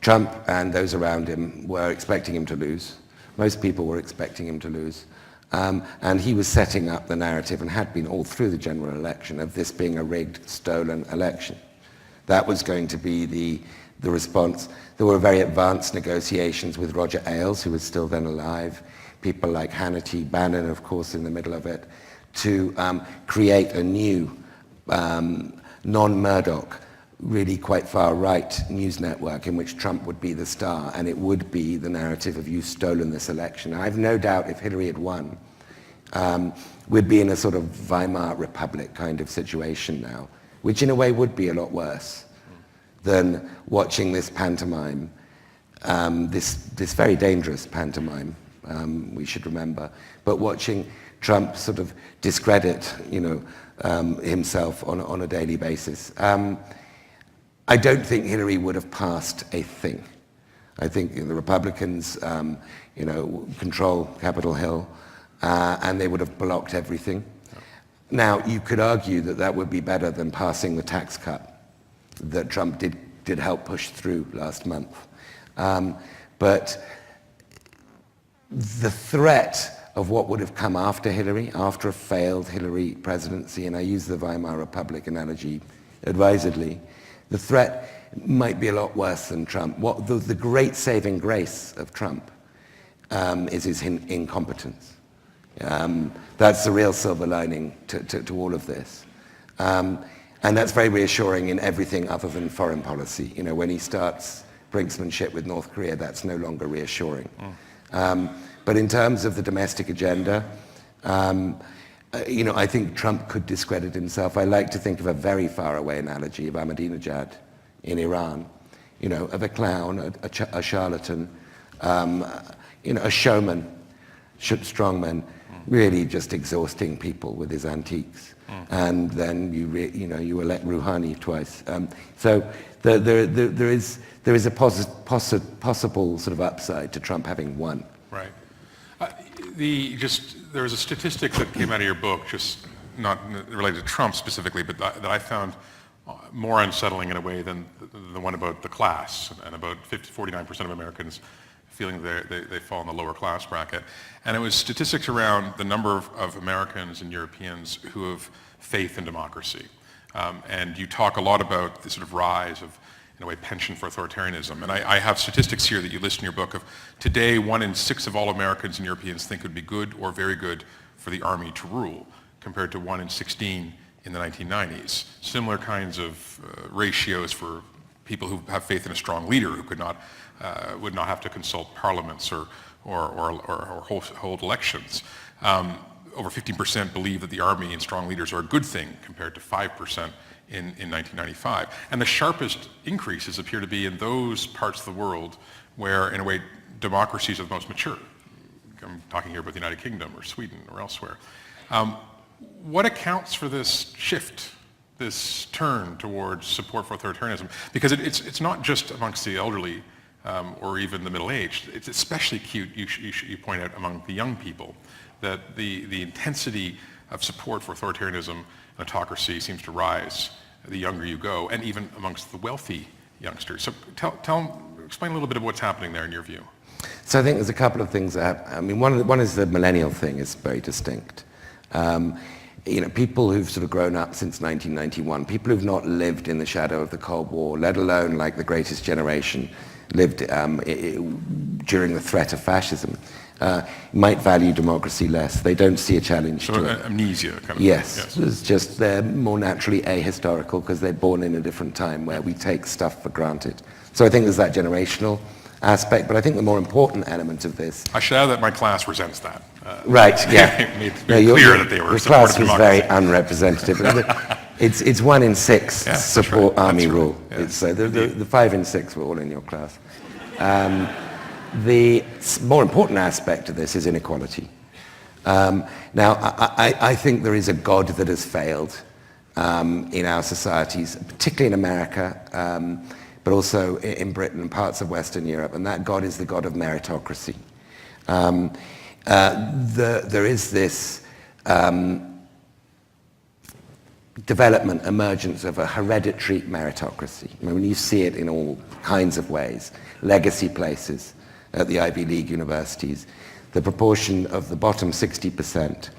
Trump and those around him were expecting him to lose. Most people were expecting him to lose. And he was setting up the narrative, and had been all through the general election, of this being a rigged, stolen election. That was going to be the response. There were very advanced negotiations with Roger Ailes, who was still then alive, people like Hannity, Bannon, of course, in the middle of it, to create a new non-Murdoch, really quite far-right news network in which Trump would be the star, and it would be the narrative of you've stolen this election. I have no doubt if Hillary had won, we'd be in a sort of Weimar Republic kind of situation now, which in a way would be a lot worse than watching this pantomime, this very dangerous pantomime, we should remember, but watching Trump sort of discredit, himself on a daily basis. I don't think Hillary would have passed a thing. I think the Republicans, control Capitol Hill, and they would have blocked everything. Now, you could argue that that would be better than passing the tax cut that Trump did help push through last month. But the threat of what would have come after Hillary, after a failed Hillary presidency, and I use the Weimar Republic analogy advisedly, the threat might be a lot worse than Trump. The great saving grace of Trump is his incompetence. That's the real silver lining to all of this. And that's very reassuring in everything other than foreign policy. When he starts brinksmanship with North Korea, that's no longer reassuring. But in terms of the domestic agenda, I think Trump could discredit himself. I like to think of a very faraway analogy of Ahmadinejad in Iran, of a clown, a charlatan, a showman, strongman, really just exhausting people with his antiques. And then you elect Rouhani twice. So there is a possible sort of upside to Trump having won. Right. There was a statistic that came out of your book, just not related to Trump specifically, but that I found more unsettling in a way than the one about the class, and about 49% of Americans feeling they fall in the lower class bracket. And it was statistics around the number of Americans and Europeans who have faith in democracy. And you talk a lot about the sort of rise of, in a way, penchant for authoritarianism. And I have statistics here that you list in your book of today, 1 in 6 of all Americans and Europeans think it would be good or very good for the army to rule, compared to 1 in 16 in the 1990s. Similar kinds of ratios for people who have faith in a strong leader who would not have to consult parliaments or hold elections. Over 15% believe that the army and strong leaders are a good thing, compared to 5% in 1995. And the sharpest increases appear to be in those parts of the world where, in a way, democracies are the most mature. I'm talking here about the United Kingdom or Sweden or elsewhere. What accounts for this shift, this turn towards support for authoritarianism? Because it's not just amongst the elderly or even the middle-aged. It's especially acute, you point out, among the young people, that the intensity of support for authoritarianism and autocracy seems to rise the younger you go, and even amongst the wealthy youngsters. So explain a little bit of what's happening there in your view. So I think there's a couple of things that happen. I mean, one is the millennial thing is very distinct. People who've sort of grown up since 1991, people who've not lived in the shadow of the Cold War, let alone like the greatest generation lived during the threat of fascism, might value democracy less. They don't see a challenge to it. Amnesia, kind of. Yes. It's just they're more naturally ahistorical because they're born in a different time where we take stuff for granted. So I think there's that generational aspect, but I think the more important element of this... I should add that my class resents that. Right, yeah. It made it clear that they were your supportive class was very unrepresentative. It's 1 in 6 support right. army That's rule. right. Yeah. So the 5 in 6 were all in your class. The more important aspect of this is inequality. Now, I think there is a God that has failed in our societies, particularly in America, but also in Britain and parts of Western Europe, and that God is the God of meritocracy. There is this development, emergence of a hereditary meritocracy. I mean, you see it in all kinds of ways. Legacy places at the Ivy League universities. The proportion of the bottom 60%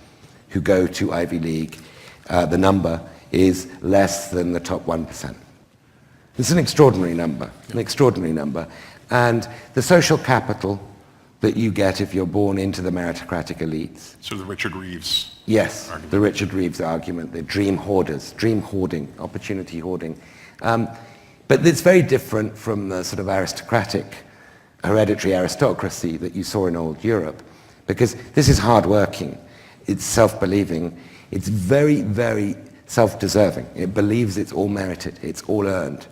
who go to Ivy League, the number is less than the top 1%. It's an extraordinary number, And the social capital that you get if you're born into the meritocratic elites. So the Richard Reeves Yes, argument. The Richard Reeves argument, the dream hoarders, dream hoarding, opportunity hoarding. But it's very different from the sort of aristocratic, hereditary aristocracy that you saw in old Europe, because this is hard-working, it's self-believing, it's very, very self-deserving. It believes it's all merited, it's all earned.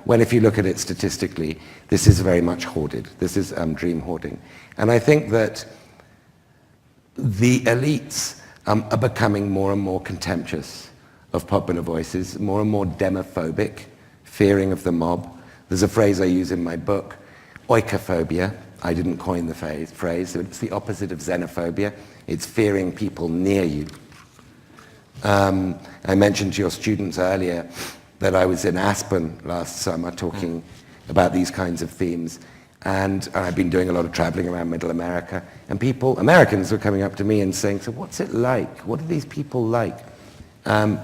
When if you look at it statistically, this is very much hoarded. This is dream hoarding. And I think that the elites are becoming more and more contemptuous of popular voices, more and more demophobic, fearing of the mob. There's a phrase I use in my book, oikophobia. I didn't coin the phrase. It's the opposite of xenophobia. It's fearing people near you. I mentioned to your students earlier that I was in Aspen last summer talking about these kinds of themes. And I've been doing a lot of traveling around Middle America. And Americans were coming up to me and saying, so what's it like? What are these people like? And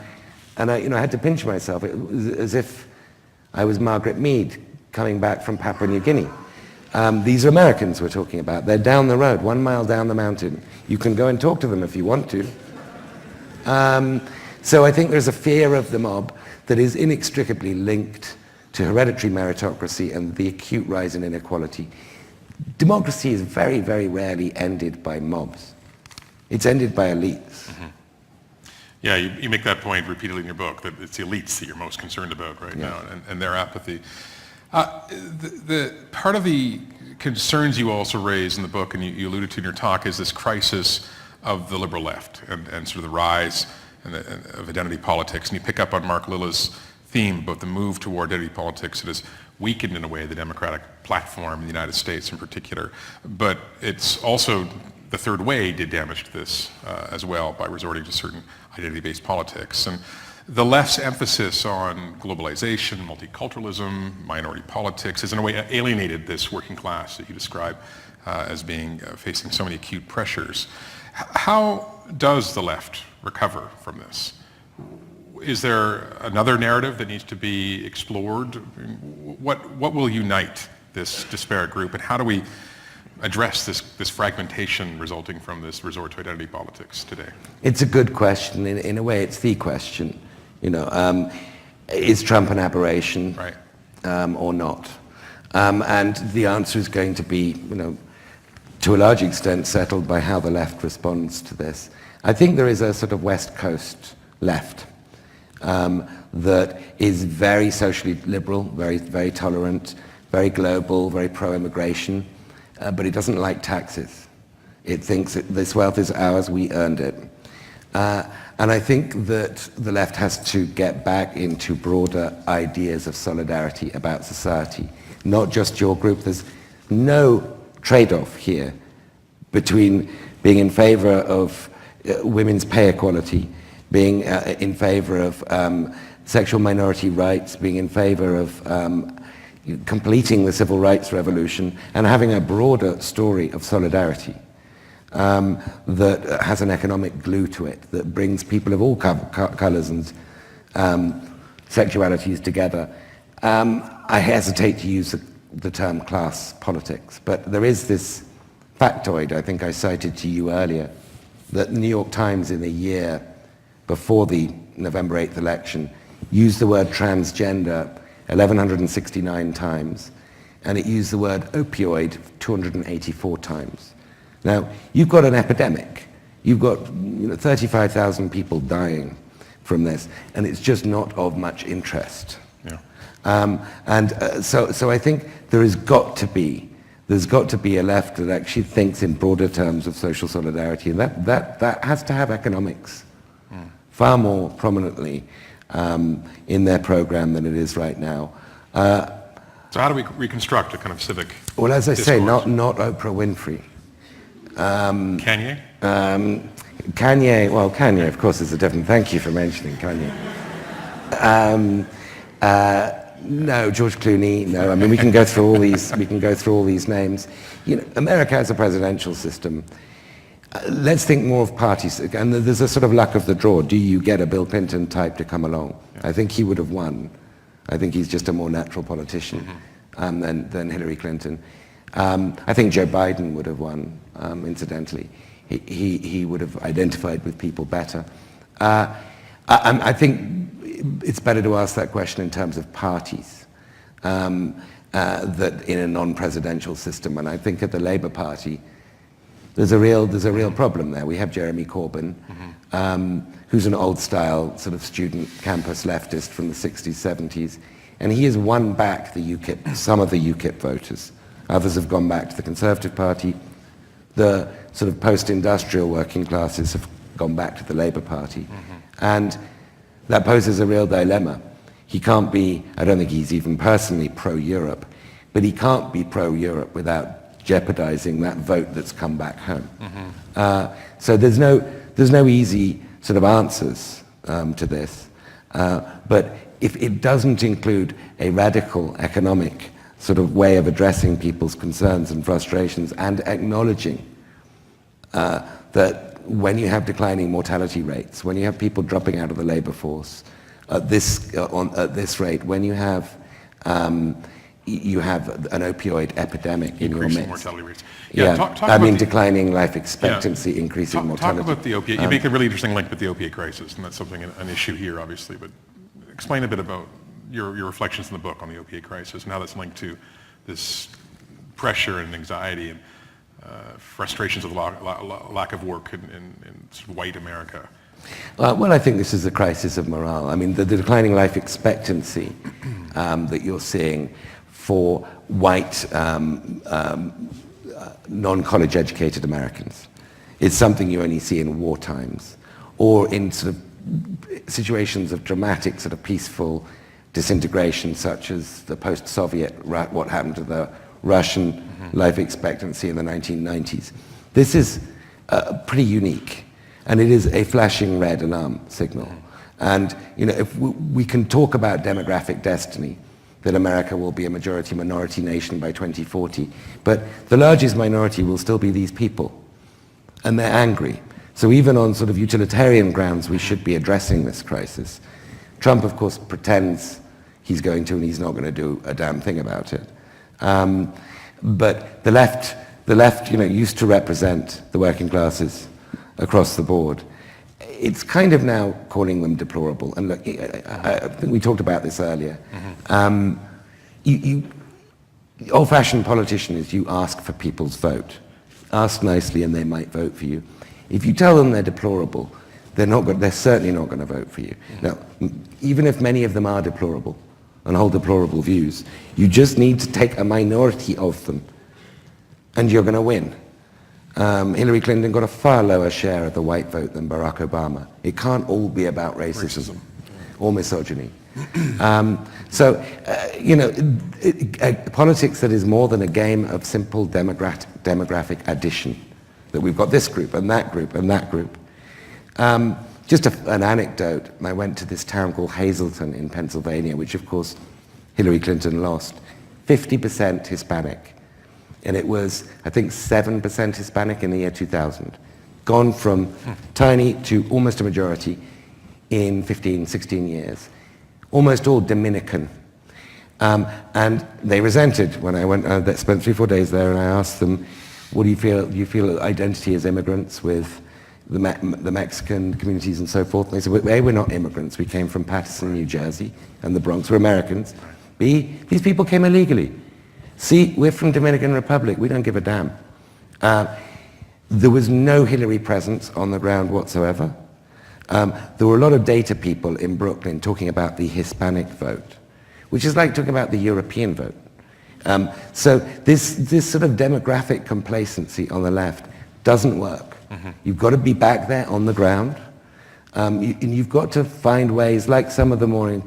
I had to pinch myself. It was as if I was Margaret Mead coming back from Papua New Guinea. These are Americans we're talking about. They're down the road, 1 mile down the mountain. You can go and talk to them if you want to. So I think there's a fear of the mob that is inextricably linked to hereditary meritocracy and the acute rise in inequality. Democracy is very, very rarely ended by mobs. It's ended by elites. Mm-hmm. Yeah, you make that point repeatedly in your book, that it's the elites that you're most concerned about right now, and their apathy. The part of the concerns you also raise in the book, and you alluded to in your talk, is this crisis of the liberal left and sort of the rise of identity politics. And you pick up on Mark Lilla's theme about the move toward identity politics that has weakened in a way the democratic platform in the United States in particular. But it's also the third way did damage to this as well by resorting to certain identity-based politics. And the left's emphasis on globalization, multiculturalism, minority politics has in a way alienated this working class that you describe as being facing so many acute pressures. How does the left recover from this? Is there another narrative that needs to be explored? What will unite this disparate group, and how do we address this fragmentation resulting from this resort to identity politics today? It's a good question. In a way, it's the question. Is Trump an aberration, right, or not? And the answer is going to be, to a large extent, settled by how the left responds to this. I think there is a sort of West Coast left that is very socially liberal, very, very tolerant, very global, very pro-immigration, but it doesn't like taxes. It thinks that this wealth is ours, we earned it. And I think that the left has to get back into broader ideas of solidarity about society, not just your group. There's no trade-off here between being in favor of women's pay equality, being in favor of sexual minority rights, being in favor of completing the civil rights revolution, and having a broader story of solidarity that has an economic glue to it, that brings people of all colors and sexualities together. I hesitate to use the term class politics, but there is this factoid, I think I cited to you earlier, that the New York Times in the year before the November 8th election used the word transgender 1,169 times, and it used the word opioid 284 times. Now, you've got an epidemic. You've got 35,000 people dying from this, and it's just not of much interest. Yeah. So I think there's got to be a left that actually thinks in broader terms of social solidarity, and that has to have economics far more prominently in their program than it is right now. So how do we reconstruct a kind of civic Well, as I say, discourse? not Oprah Winfrey. Kanye? Kanye, of course, is a different. Thank you for mentioning Kanye. No, George Clooney. No, I mean we can go through all these. We can go through all these names. America has a presidential system. Let's think more of parties, and there's a sort of luck of the draw. Do you get a Bill Clinton type to come along? Yeah. I think he would have won. I think he's just a more natural politician than Hillary Clinton. I think Joe Biden would have won. Incidentally, he would have identified with people better. I think it's better to ask that question in terms of parties that in a non-presidential system. And I think at the Labour Party, there's a real problem there. We have Jeremy Corbyn, who's an old-style sort of student campus leftist from the 60s, 70s, and he has won back the UKIP, some of the UKIP voters. Others have gone back to the Conservative Party. the sort of post-industrial working classes have gone back to the Labour Party. And that poses a real dilemma. He can't be, I don't think he's even personally pro-Europe, but he can't be pro-Europe without jeopardizing that vote that's come back home. So there's no easy sort of answers to this. But if it doesn't include a radical economic sort of way of addressing people's concerns and frustrations and acknowledging that when you have declining mortality rates, when you have people dropping out of the labor force at this rate, when you have an opioid epidemic in your midst. Increasing mortality rates. Yeah, declining life expectancy, increasing mortality. Talk about the opiate. You make a really interesting link with the opiate crisis, and that's something, an issue here, obviously, but explain a bit about your reflections in the book on the opiate crisis and how that's linked to this pressure and anxiety and frustrations of lack of work in sort of white America. Well, I think this is a crisis of morale. I mean, the declining life expectancy that you're seeing for white, non-college educated Americans is something you only see in war times or in sort of situations of dramatic sort of peaceful disintegration, such as the post-Soviet, what happened to the Russian life expectancy in the 1990s. This is pretty unique, and it is a flashing red alarm signal. And if we can talk about demographic destiny, that America will be a majority-minority nation by 2040, but the largest minority will still be these people, and they're angry. So even on sort of utilitarian grounds, we should be addressing this crisis. Trump, of course, pretends he's going to, and he's not going to do a damn thing about it. But the left, used to represent the working classes across the board. It's kind of now calling them deplorable. And look, I think we talked about this earlier. Old-fashioned politician is you ask for people's vote. Ask nicely and they might vote for you. If you tell them they're deplorable, they're certainly not going to vote for you. Now, even if many of them are deplorable and hold deplorable views, you just need to take a minority of them and you're going to win. Hillary Clinton got a far lower share of the white vote than Barack Obama. It can't all be about racism. Or misogyny. Politics that is more than a game of simple demographic addition, that we've got this group and that group and that group. Just an anecdote, I went to this town called Hazleton in Pennsylvania, which of course Hillary Clinton lost. 50% Hispanic. And it was, I think, 7% Hispanic in the year 2000. Gone from tiny to almost a majority in 15, 16 years. Almost all Dominican. And they resented when I went, spent 3-4 days there, and I asked them, what do you feel? Do you feel identity as immigrants with the Mexican communities and so forth? And they said, A, we're not immigrants. We came from Paterson, New Jersey, and the Bronx. We're Americans. B, these people came illegally. C, we're from Dominican Republic. We don't give a damn. There was no Hillary presence on the ground whatsoever. There were a lot of data people in Brooklyn talking about the Hispanic vote, which is like talking about the European vote. So this sort of demographic complacency on the left doesn't work. You've got to be back there on the ground. And you've got to find ways, like some of the more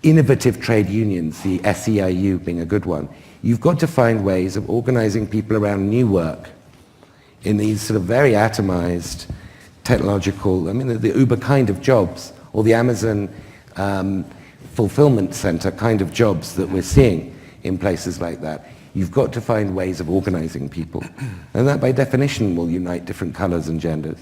innovative trade unions, the SEIU being a good one. You've got to find ways of organizing people around new work in these sort of very atomized technological, the Uber kind of jobs, or the Amazon fulfillment center kind of jobs that we're seeing in places like that. You've got to find ways of organizing people. And that, by definition, will unite different colors and genders.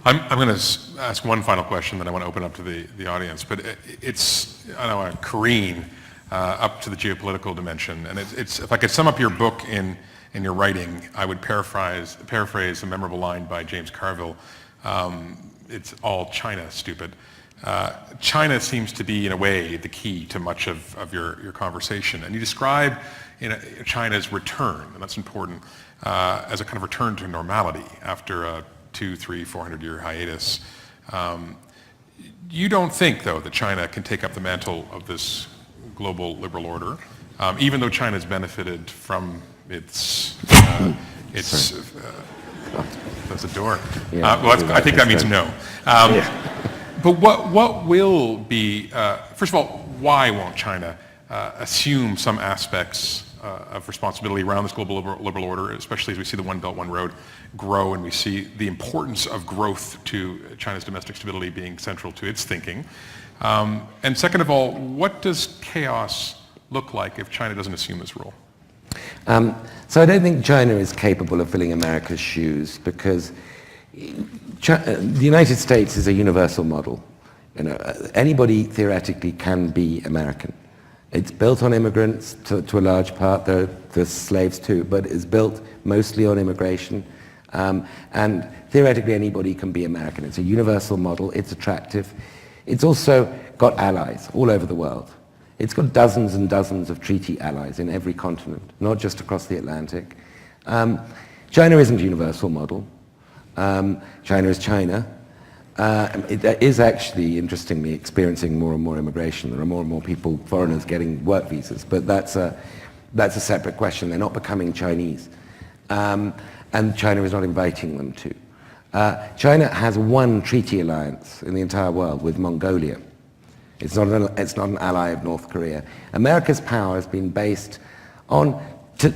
I'm going to ask one final question that I want to open up to the audience, but it's, I don't know, a careen up to the geopolitical dimension. And it's if I could sum up your book in your writing, I would paraphrase a memorable line by James Carville. It's all China, stupid. China seems to be, in a way, the key to much of your conversation. And you describe China's return, and that's important, as a kind of return to normality after a 200, 300, 400-year hiatus. You don't think, though, that China can take up the mantle of this global liberal order, even though China's benefited from its It's that's a door. Yeah, I think that means no. But what will be, first of all, why won't China assume some aspects of responsibility around this global liberal order, especially as we see the One Belt, One Road grow and we see the importance of growth to China's domestic stability being central to its thinking? And second of all, what does chaos look like if China doesn't assume this role? So I don't think China is capable of filling America's shoes because the United States is a universal model. You know, anybody theoretically can be American. It's built on immigrants to a large part. There's slaves too, but it's built mostly on immigration. And theoretically, anybody can be American. It's a universal model. It's attractive. It's also got allies all over the world. It's got dozens and dozens of treaty allies in every continent, not just across the Atlantic. China isn't a universal model. China is China. It is actually, interestingly, experiencing more and more immigration. There are more and more people, foreigners, getting work visas, but that's a separate question. They're not becoming Chinese. And China is not inviting them to. China has one treaty alliance in the entire world with Mongolia. It's not an ally of North Korea. America's power has been based on, to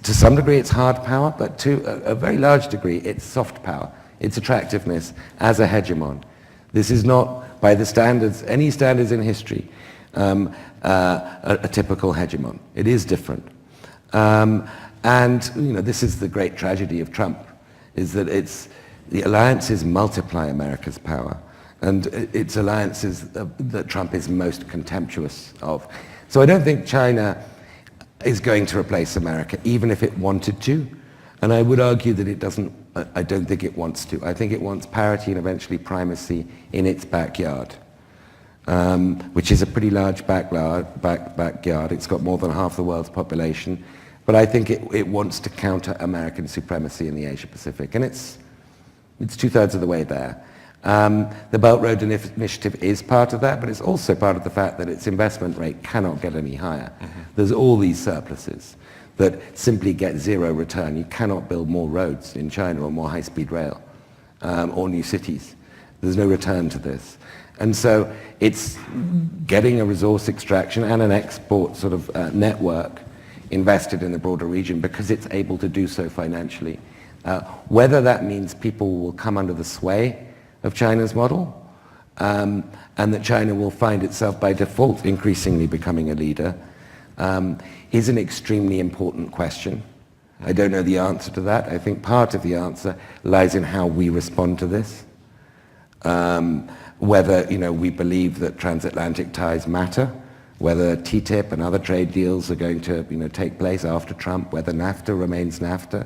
some degree, its hard power, but to a very large degree, its soft power, its attractiveness as a hegemon. This is not, by the standards, any standards in history, a typical hegemon. It is different. And you know, this is the great tragedy of Trump, is that the alliances multiply America's power. And it's alliances that Trump is most contemptuous of. So I don't think China is going to replace America, even if it wanted to. And I would argue that it doesn't, I don't think it wants to. I think it wants parity and eventually primacy in its backyard, which is a pretty large backyard. It's got more than half the world's population. But I think it wants to counter American supremacy in the Asia Pacific. And it's 2/3 of the way there. The Belt Road Initiative is part of that, but it's also part of the fact that its investment rate cannot get any higher. Mm-hmm. There's all these surpluses that simply get zero return. You cannot build more roads in China or more high-speed rail or new cities. There's no return to this. And so it's getting a resource extraction and an export sort of network invested in the broader region because it's able to do so financially. Whether that means people will come under the sway of China's model, and that China will find itself by default increasingly becoming a leader, is an extremely important question. I don't know the answer to that. I think part of the answer lies in how we respond to this. Whether we believe that transatlantic ties matter, whether TTIP and other trade deals are going to take place after Trump, whether NAFTA remains NAFTA.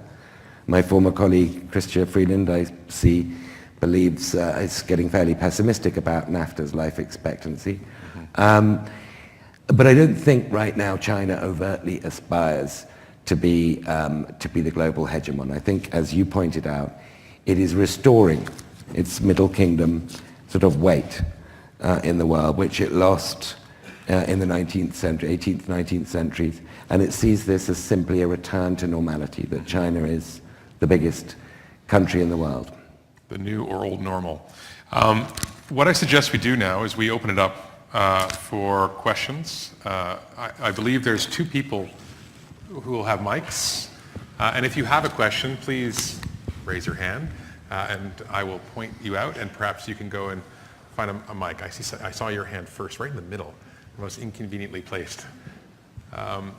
My former colleague, Chrystia Freeland, I see, believes is getting fairly pessimistic about NAFTA's life expectancy. Mm-hmm. But I don't think right now China overtly aspires to be the global hegemon. I think, as you pointed out, it is restoring its Middle Kingdom sort of weight in the world, which it lost in the 19th century, 18th, 19th centuries, and it sees this as simply a return to normality, that China is the biggest country in the world. The new or old normal. What I suggest we do now is we open it up for questions. I believe there's 2 people who will have mics. And if you have a question, please raise your hand and I will point you out and perhaps you can go and find a mic. I saw your hand first, right in the middle, most inconveniently placed. I'm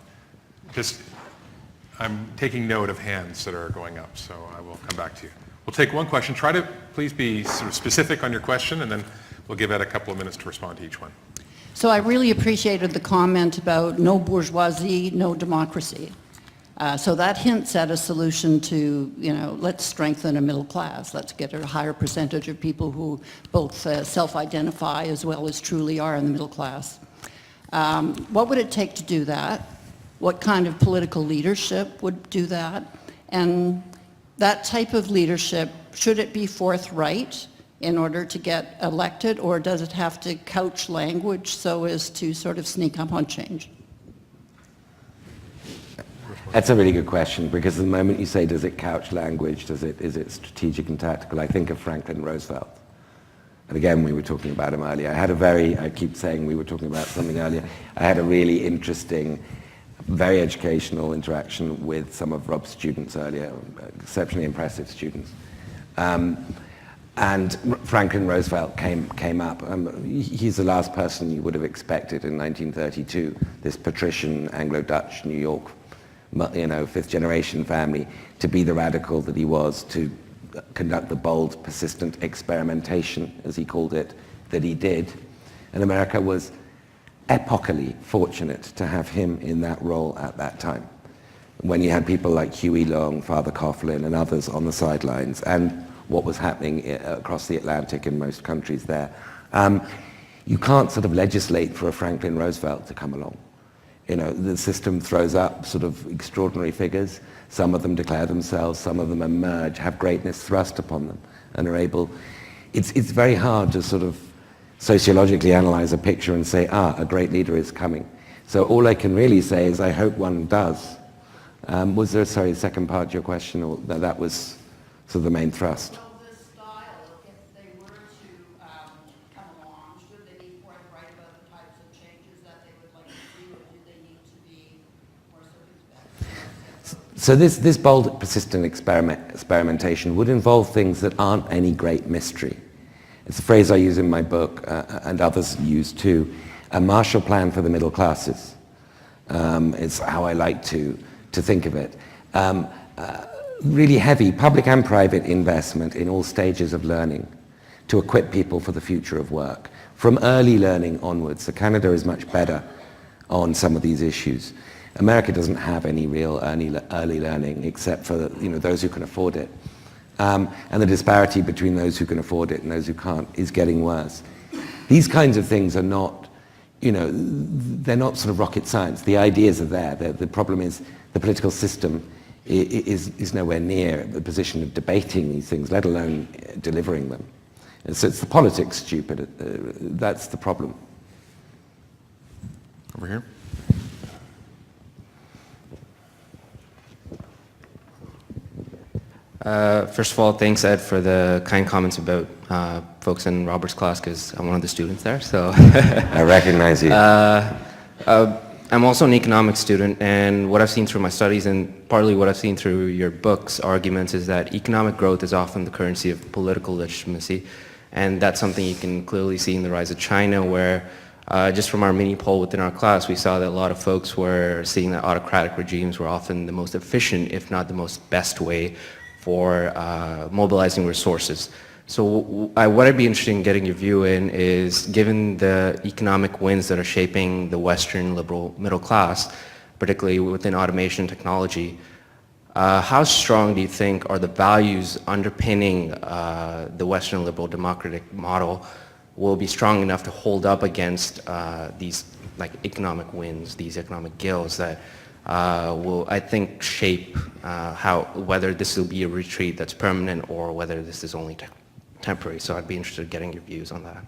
taking note of hands that are going up, so I will come back to you. We'll take one question. Try to please be sort of specific on your question, and then we'll give Ed a couple of minutes to respond to each one. So I really appreciated the comment about no bourgeoisie, no democracy. So that hints at a solution to, let's strengthen a middle class. Let's get a higher percentage of people who both self-identify as well as truly are in the middle class. What would it take to do that? What kind of political leadership would do that? And that type of leadership, should it be forthright in order to get elected, or does it have to couch language so as to sort of sneak up on change? That's a really good question, because the moment you say, does it couch language, is it strategic and tactical, I think of Franklin Roosevelt. And again, we were talking about him earlier. I keep saying we were talking about something earlier. I had a really interesting, very educational interaction with some of Rob's students earlier, exceptionally impressive students. And Franklin Roosevelt came up. He's the last person you would have expected in 1932, this patrician, Anglo-Dutch, New York, fifth generation family, to be the radical that he was, to conduct the bold, persistent experimentation, as he called it, that he did. And America was epocally fortunate to have him in that role at that time, when you had people like Huey Long, Father Coughlin, and others on the sidelines, and what was happening across the Atlantic in most countries there. You can't sort of legislate for a Franklin Roosevelt to come along. The system throws up sort of extraordinary figures. Some of them declare themselves, some of them emerge, have greatness thrust upon them, and are able... It's very hard to sort of sociologically analyze a picture and say, a great leader is coming. So all I can really say is I hope one does. Was there, the second part of your question, or that was sort of the main thrust? So the style, if they were to come along, should they be forthright about the types of changes that they would like to see, or do they need to be more circumspect? So this bold, persistent experimentation would involve things that aren't any great mystery. It's a phrase I use in my book, and others use too, a Marshall Plan for the middle classes. It's how I like to think of it. Really heavy public and private investment in all stages of learning to equip people for the future of work, from early learning onwards. So Canada is much better on some of these issues. America doesn't have any real early learning, except for those who can afford it. And the disparity between those who can afford it and those who can't is getting worse. These kinds of things are not, they're not sort of rocket science. The ideas are there. The problem is the political system is nowhere near the position of debating these things, let alone delivering them. And so it's the politics, stupid. That's the problem. Over here. First of all, thanks, Ed, for the kind comments about folks in Robert's class, because I'm one of the students there. So I recognize you. I'm also an economics student, and what I've seen through my studies, and partly what I've seen through your book's arguments, is that economic growth is often the currency of political legitimacy, and that's something you can clearly see in the rise of China, where just from our mini poll within our class, we saw that a lot of folks were seeing that autocratic regimes were often the most efficient, if not the most best way for mobilizing resources. So what I'd be interested in getting your view in is, given the economic winds that are shaping the Western liberal middle class, particularly within automation technology, how strong do you think are the values underpinning the Western liberal democratic model will be strong enough to hold up against these economic winds, these economic gales that will, I think, shape whether this will be a retreat that's permanent or whether this is only temporary. So I'd be interested in getting your views on that.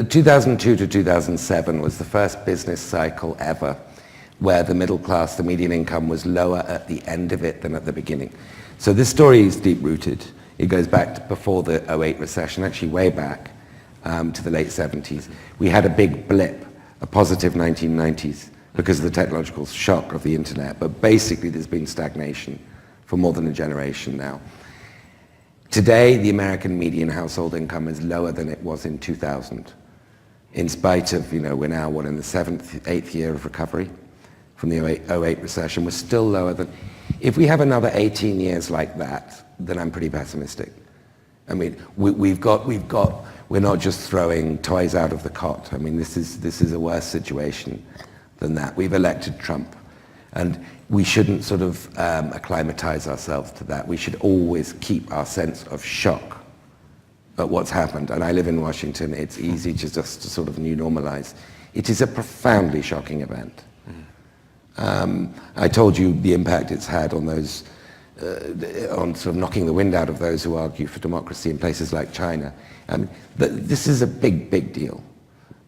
2002 to 2007 was the first business cycle ever where the middle class, the median income, was lower at the end of it than at the beginning. So this story is deep-rooted. It goes back to before the 2008 recession, actually way back to the late 70s. We had a big blip, a positive 1990s, because of the technological shock of the internet. But basically, there's been stagnation for more than a generation now. Today, the American median household income is lower than it was in 2000. In spite of, we're now, in the 7th, 8th year of recovery from the 2008 recession. We're still lower than... If we have another 18 years like that, then I'm pretty pessimistic. I mean, we're not just throwing toys out of the cot. I mean, this is a worse situation than that. We've elected Trump, and we shouldn't sort of acclimatize ourselves to that. We should always keep our sense of shock at what's happened. And I live in Washington. It's easy to just to sort of new normalize. It is a profoundly shocking event. I told you the impact it's had on those, on sort of knocking the wind out of those who argue for democracy in places like China. This is a big, big deal.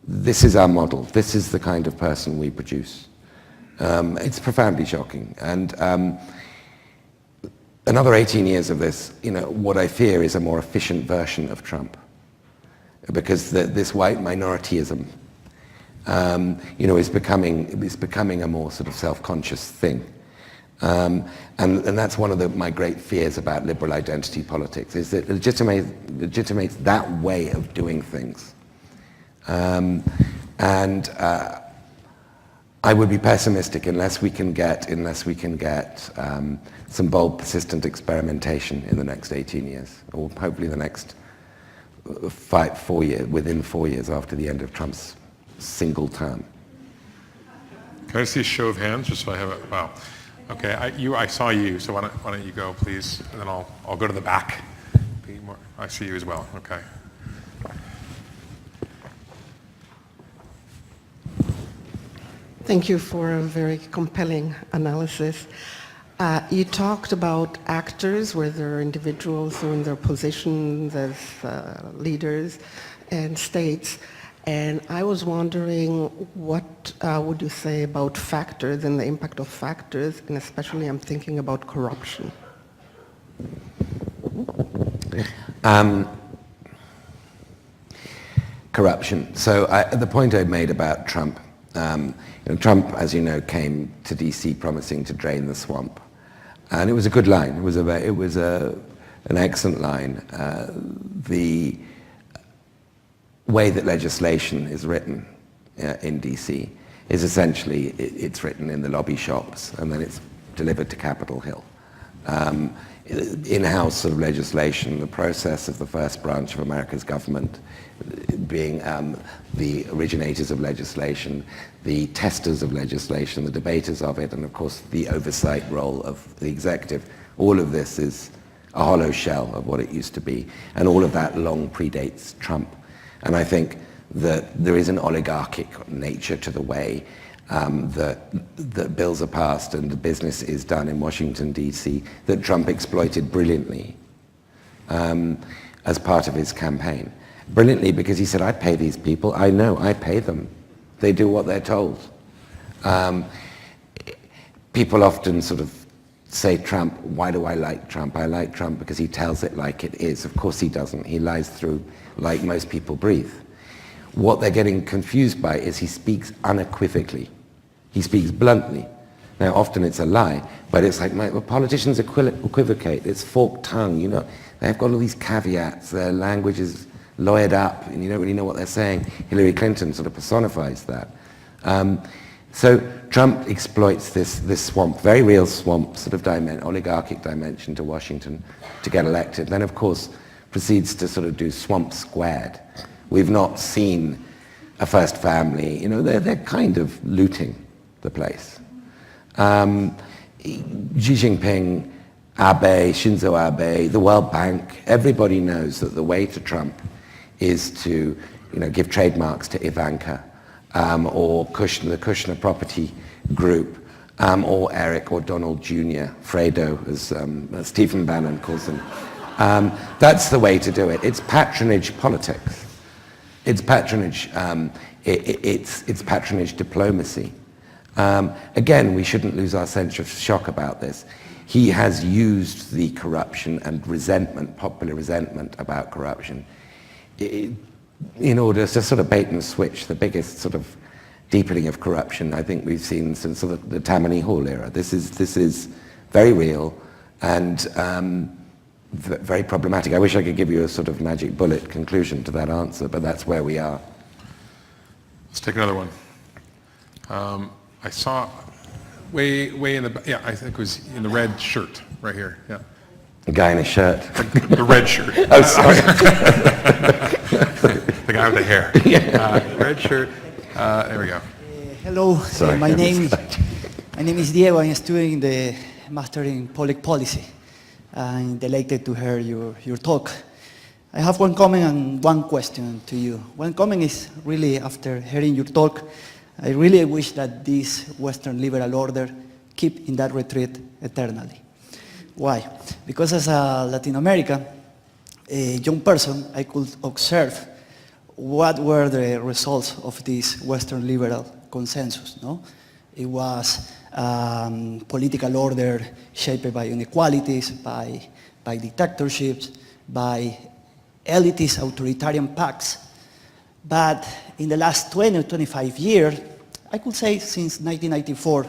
This is our model. This is the kind of person we produce. It's profoundly shocking. And another 18 years of this, what I fear is a more efficient version of Trump. Because this white minorityism, is becoming a more sort of self-conscious thing. And that's one of my great fears about liberal identity politics, is that it legitimates that way of doing things. I would be pessimistic unless we can get some bold, persistent experimentation in the next 18 years, or hopefully the next 4 years, within 4 years after the end of Trump's single term. Can I see a show of hands, just so I have it? Wow. Okay, I saw you, so why don't you go, please, and then I'll go to the back. I see you as well. Okay. Thank you for a very compelling analysis. You talked about actors, whether individuals or in their positions as leaders, and states. And I was wondering, what would you say about factors and the impact of factors, and especially I'm thinking about corruption? Corruption. So the point I made about Trump, Trump, as you know, came to DC promising to drain the swamp. And it was a good line. It was an excellent line. The way that legislation is written in DC is essentially, it's written in the lobby shops and then it's delivered to Capitol Hill. In-house sort of legislation, the process of the first branch of America's government being the originators of legislation, the testers of legislation, the debaters of it, and of course the oversight role of the executive. All of this is a hollow shell of what it used to be, and all of that long predates Trump. And I think that there is an oligarchic nature to the way that bills are passed and the business is done in Washington, D.C., that Trump exploited brilliantly as part of his campaign. Brilliantly because he said, I pay these people. I know, I pay them. They do what they're told. People often sort of say Trump, why do I like Trump? I like Trump because he tells it like it is. Of course he doesn't. He lies through like most people breathe. What they're getting confused by is he speaks unequivocally. He speaks bluntly. Now, often it's a lie, but it's like, well, politicians equivocate. It's forked tongue, They've got all these caveats. Their language is lawyered up, and you don't really know what they're saying. Hillary Clinton sort of personifies that. So Trump exploits this swamp, very real swamp, sort of oligarchic dimension to Washington to get elected. Then, of course, proceeds to sort of do swamp squared. We've not seen a first family. They're kind of looting the place. Xi Jinping, Abe, Shinzo Abe, the World Bank, everybody knows that the way to Trump is to give trademarks to Ivanka or the Kushner Property Group or Eric or Donald Jr., Fredo, as Stephen Bannon calls them. That's the way to do it. It's patronage politics. It's patronage. It's patronage diplomacy. Again, we shouldn't lose our sense of shock about this. He has used the corruption and resentment, popular resentment about corruption, in order to sort of bait and switch. The biggest sort of deepening of corruption I think we've seen since sort of the Tammany Hall era. This is very real and very problematic. I wish I could give you a sort of magic bullet conclusion to that answer, but that's where we are. Let's take another one. I saw way in the back. Yeah, I think it was in the red shirt right here. Yeah. A guy in a shirt. The red shirt. Oh, sorry. The guy with the hair. Red shirt. There we go. Hello. Sorry. My name is Diego. I'm studying the Master in Public Policy. I'm delighted to hear your talk. I have one comment and one question to you. One comment is really, after hearing your talk, I really wish that this Western liberal order keep in that retreat eternally. Why? Because as a Latin American, a young person, I could observe what were the results of this Western liberal consensus. No? It was political order shaped by inequalities, by dictatorships, by elitist authoritarian pacts. But in the last 20 or 25 years, I could say since 1994,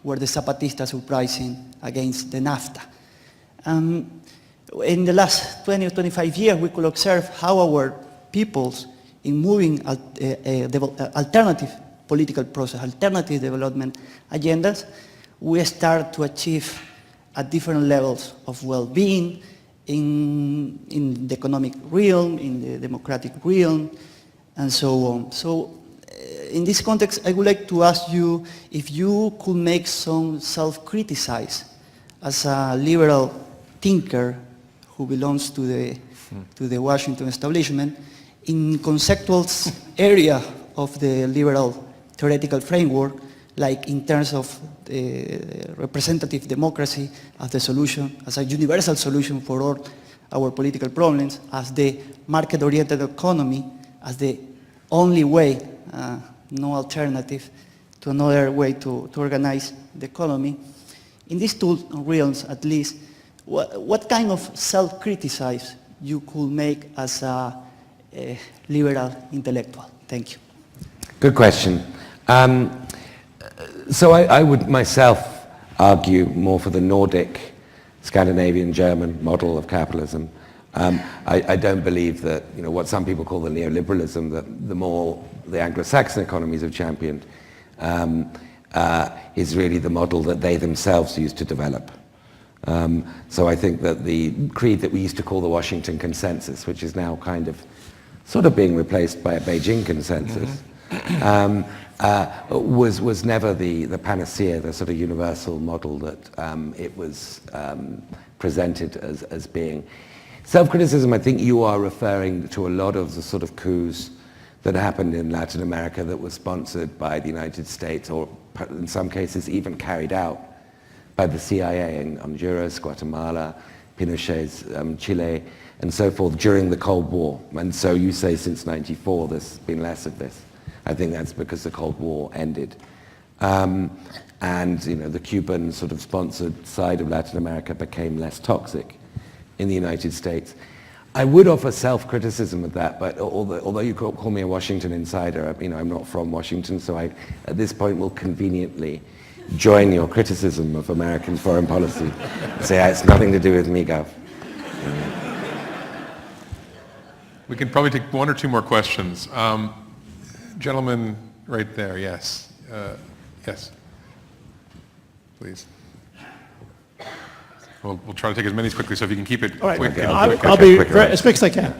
where the Zapatistas uprising against the NAFTA. In the last 20 or 25 years, we could observe how our peoples, in moving alternative political process, alternative development agendas, we start to achieve at different levels of well-being in the economic realm, in the democratic realm, and so on. So in this context, I would like to ask you if you could make some self-criticize as a liberal thinker who belongs to the Washington establishment in conceptual area of the liberal theoretical framework, like in terms of representative democracy as the solution, as a universal solution for all our political problems, as the market-oriented economy, as the only way, no alternative to another way to organize the economy. In these two realms, at least, what kind of self-criticize you could make as a liberal intellectual? Thank you. Good question. So I would myself argue more for the Nordic, Scandinavian, German model of capitalism. I don't believe that, what some people call the neoliberalism, that the more the Anglo-Saxon economies have championed, is really the model that they themselves used to develop. So I think that the creed that we used to call the Washington Consensus, which is now kind of sort of being replaced by a Beijing Consensus, was never the panacea, the sort of universal model that it was presented as being. Self-criticism, I think you are referring to a lot of the sort of coups that happened in Latin America that were sponsored by the United States, or in some cases even carried out by the CIA in Honduras, Guatemala, Pinochet's Chile, and so forth during the Cold War. And so you say since '94 there's been less of this. I think that's because the Cold War ended. And the Cuban sort of sponsored side of Latin America became less toxic in the United States. I would offer self-criticism of that, but although you call me a Washington insider, I'm not from Washington, so I, at this point, will conveniently join your criticism of American foreign policy and say it's nothing to do with me, Gov. We can probably take one or two more questions. Gentleman right there, yes. Yes. Please. We'll try to take as many as quickly, so if you can keep it All right. quick. I'll be as quick as I can.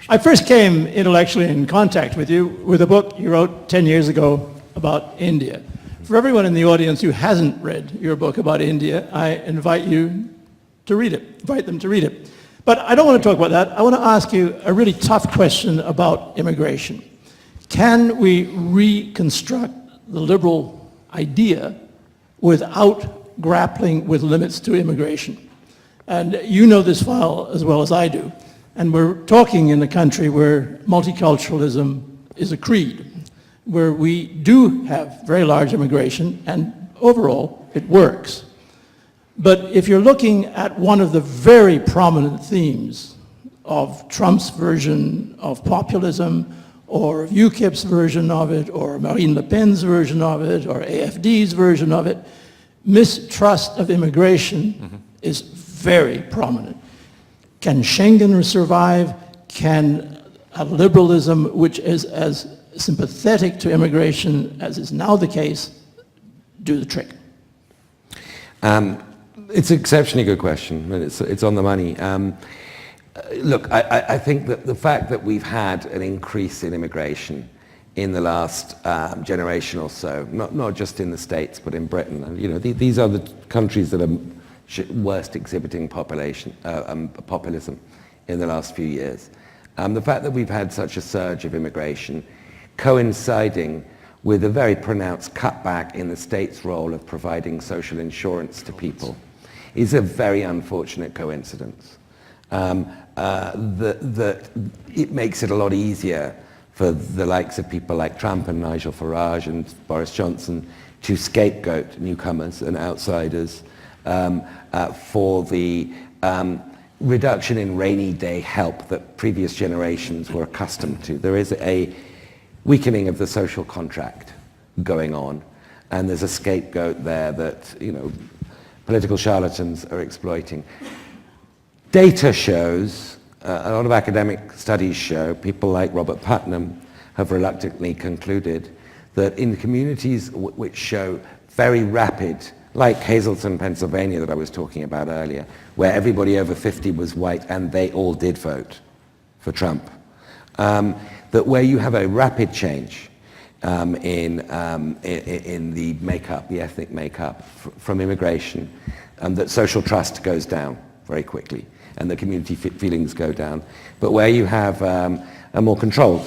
I first came intellectually in contact with you with a book you wrote 10 years ago about India. For everyone in the audience who hasn't read your book about India, I invite you to read it, invite them to read it. But I don't want to talk about that. I want to ask you a really tough question about immigration. Can we reconstruct the liberal idea without grappling with limits to immigration? And you know this file as well as I do. And we're talking in a country where multiculturalism is a creed, where we do have very large immigration, and overall it works. But if you're looking at one of the very prominent themes of Trump's version of populism, or UKIP's version of it, or Marine Le Pen's version of it, or AFD's version of it, mistrust of immigration is very prominent. Can Schengen survive? Can a liberalism which is as sympathetic to immigration as is now the case do the trick? It's an exceptionally good question, and it's on the money. Look, I think that the fact that we've had an increase in immigration in the last generation or so, not just in the States, but in Britain, and these are the countries that are worst exhibiting populism in the last few years. The fact that we've had such a surge of immigration coinciding with a very pronounced cutback in the state's role of providing social insurance to people is a very unfortunate coincidence. That it makes it a lot easier for the likes of people like Trump and Nigel Farage and Boris Johnson to scapegoat newcomers and outsiders for the reduction in rainy day help that previous generations were accustomed to. There is a weakening of the social contract going on, and there's a scapegoat there that, you know, political charlatans are exploiting. Data shows, a lot of academic studies show, people like Robert Putnam have reluctantly concluded that in communities which show very rapid, like Hazleton, Pennsylvania that I was talking about earlier, where everybody over 50 was white and they all did vote for Trump, that where you have a rapid change in the makeup, the ethnic makeup from immigration, that social trust goes down very quickly and the community feelings go down. But where you have a more controlled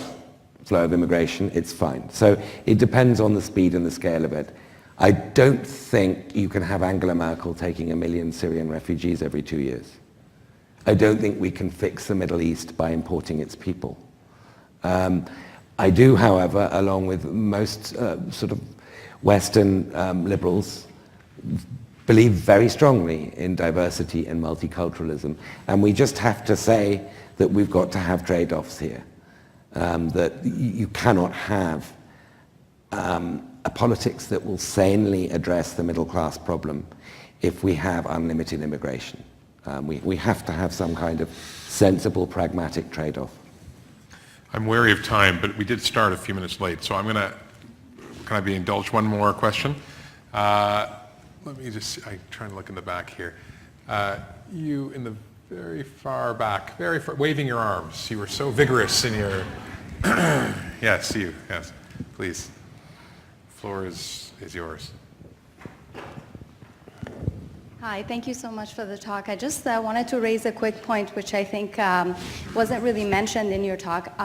flow of immigration, it's fine. So it depends on the speed and the scale of it. I don't think you can have Angela Merkel taking 1 million Syrian refugees every 2 years. I don't think we can fix the Middle East by importing its people. I do, however, along with most sort of Western liberals, believe very strongly in diversity and multiculturalism. And we just have to say that we've got to have trade-offs here. That you cannot have a politics that will sanely address the middle class problem if we have unlimited immigration. We have to have some kind of sensible, pragmatic trade-off. I'm wary of time, but we did start a few minutes late, so I'm going to, can I be indulged one more question? Let me just, I'm trying to look in the back here. You in the very far back, very far, waving your arms. You were so vigorous in your, yes, you, yes, please. The floor is yours. Hi, thank you so much for the talk. I just wanted to raise a quick point which I think wasn't really mentioned in your talk.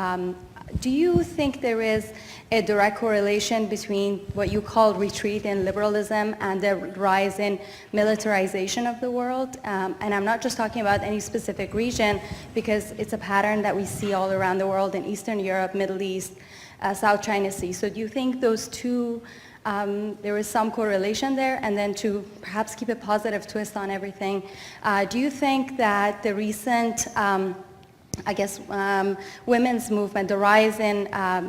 Do you think there is a direct correlation between what you call retreat in liberalism and the rise in militarization of the world? And I'm not just talking about any specific region, because it's a pattern that we see all around the world in Eastern Europe, Middle East, South China Sea. So do you think those two, there is some correlation there? And then to perhaps keep a positive twist on everything, do you think that the recent women's movement, the rise in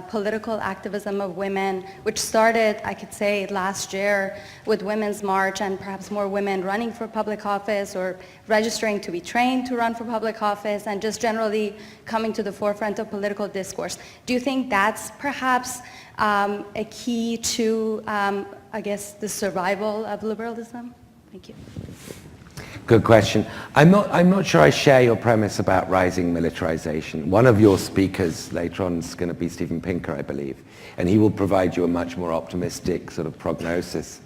political activism of women, which started, I could say, last year with Women's March and perhaps more women running for public office or registering to be trained to run for public office and just generally coming to the forefront of political discourse. Do you think that's perhaps a key to, the survival of liberalism? Thank you. Good question. I'm not sure I share your premise about rising militarization. One of your speakers later on is going to be Steven Pinker, I believe, and he will provide you a much more optimistic sort of prognosis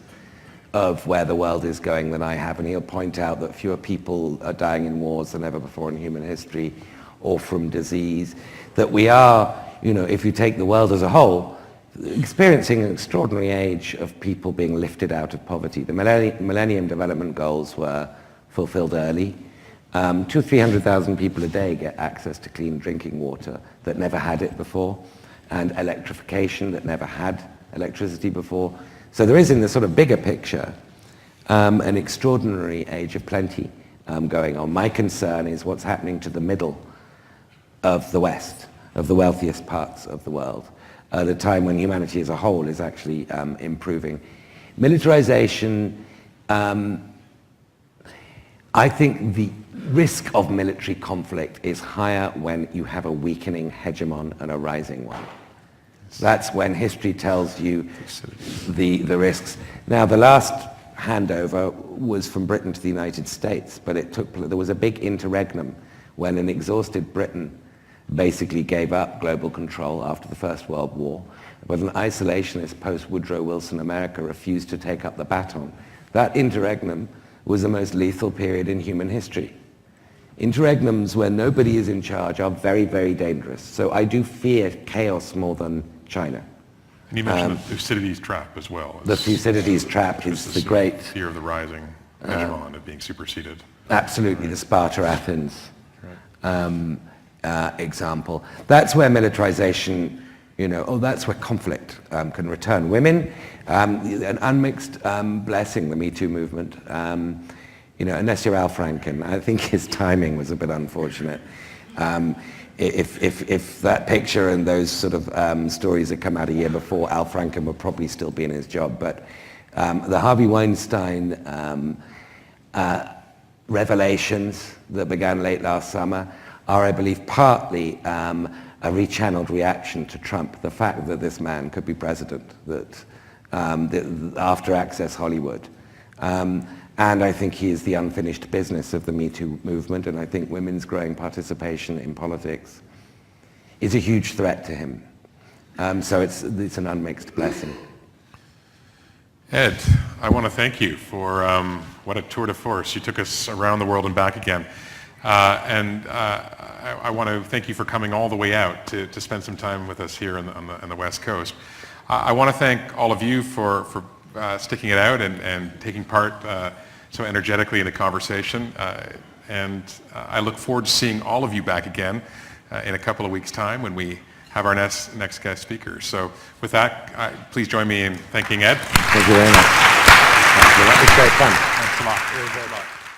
of where the world is going than I have, and he'll point out that fewer people are dying in wars than ever before in human history or from disease, that we are, if you take the world as a whole, experiencing an extraordinary age of people being lifted out of poverty. The Millennium Development Goals were fulfilled early. 200,000 or 300,000 people a day get access to clean drinking water that never had it before, and electrification that never had electricity before. So there is, in the sort of bigger picture, an extraordinary age of plenty going on. My concern is what's happening to the middle of the West, of the wealthiest parts of the world, at a time when humanity as a whole is actually improving. Militarization, I think the risk of military conflict is higher when you have a weakening hegemon and a rising one. That's when history tells you the risks. Now, the last handover was from Britain to the United States, but there was a big interregnum when an exhausted Britain basically gave up global control after the First World War, but an isolationist post-Woodrow Wilson America refused to take up the baton. That interregnum was the most lethal period in human history. Interregnums where nobody is in charge are very, very dangerous. So I do fear chaos more than China. And you mentioned the Thucydides trap as well. The Thucydides trap is the great fear of the rising hegemon of being superseded. Absolutely, the Sparta-Athens example. That's where militarization that's where conflict can return. Women, an unmixed blessing, the Me Too movement. Unless you're Al Franken, I think his timing was a bit unfortunate. If that picture and those sort of stories had come out a year before, Al Franken would probably still be in his job. But the Harvey Weinstein revelations that began late last summer are, I believe, partly a rechanneled reaction to Trump, the fact that this man could be president, that after Access Hollywood. And I think he is the unfinished business of the Me Too movement, and I think women's growing participation in politics is a huge threat to him. So it's an unmixed blessing. Ed, I want to thank you for what a tour de force. You took us around the world and back again. I want to thank you for coming all the way out to spend some time with us here on the West Coast. I want to thank all of you for sticking it out and taking part so energetically in the conversation. I look forward to seeing all of you back again in a couple of weeks' time when we have our next guest speaker. So with that, please join me in thanking Ed. Thank you very much. Thank you. That was great fun. Thanks a lot. Very much.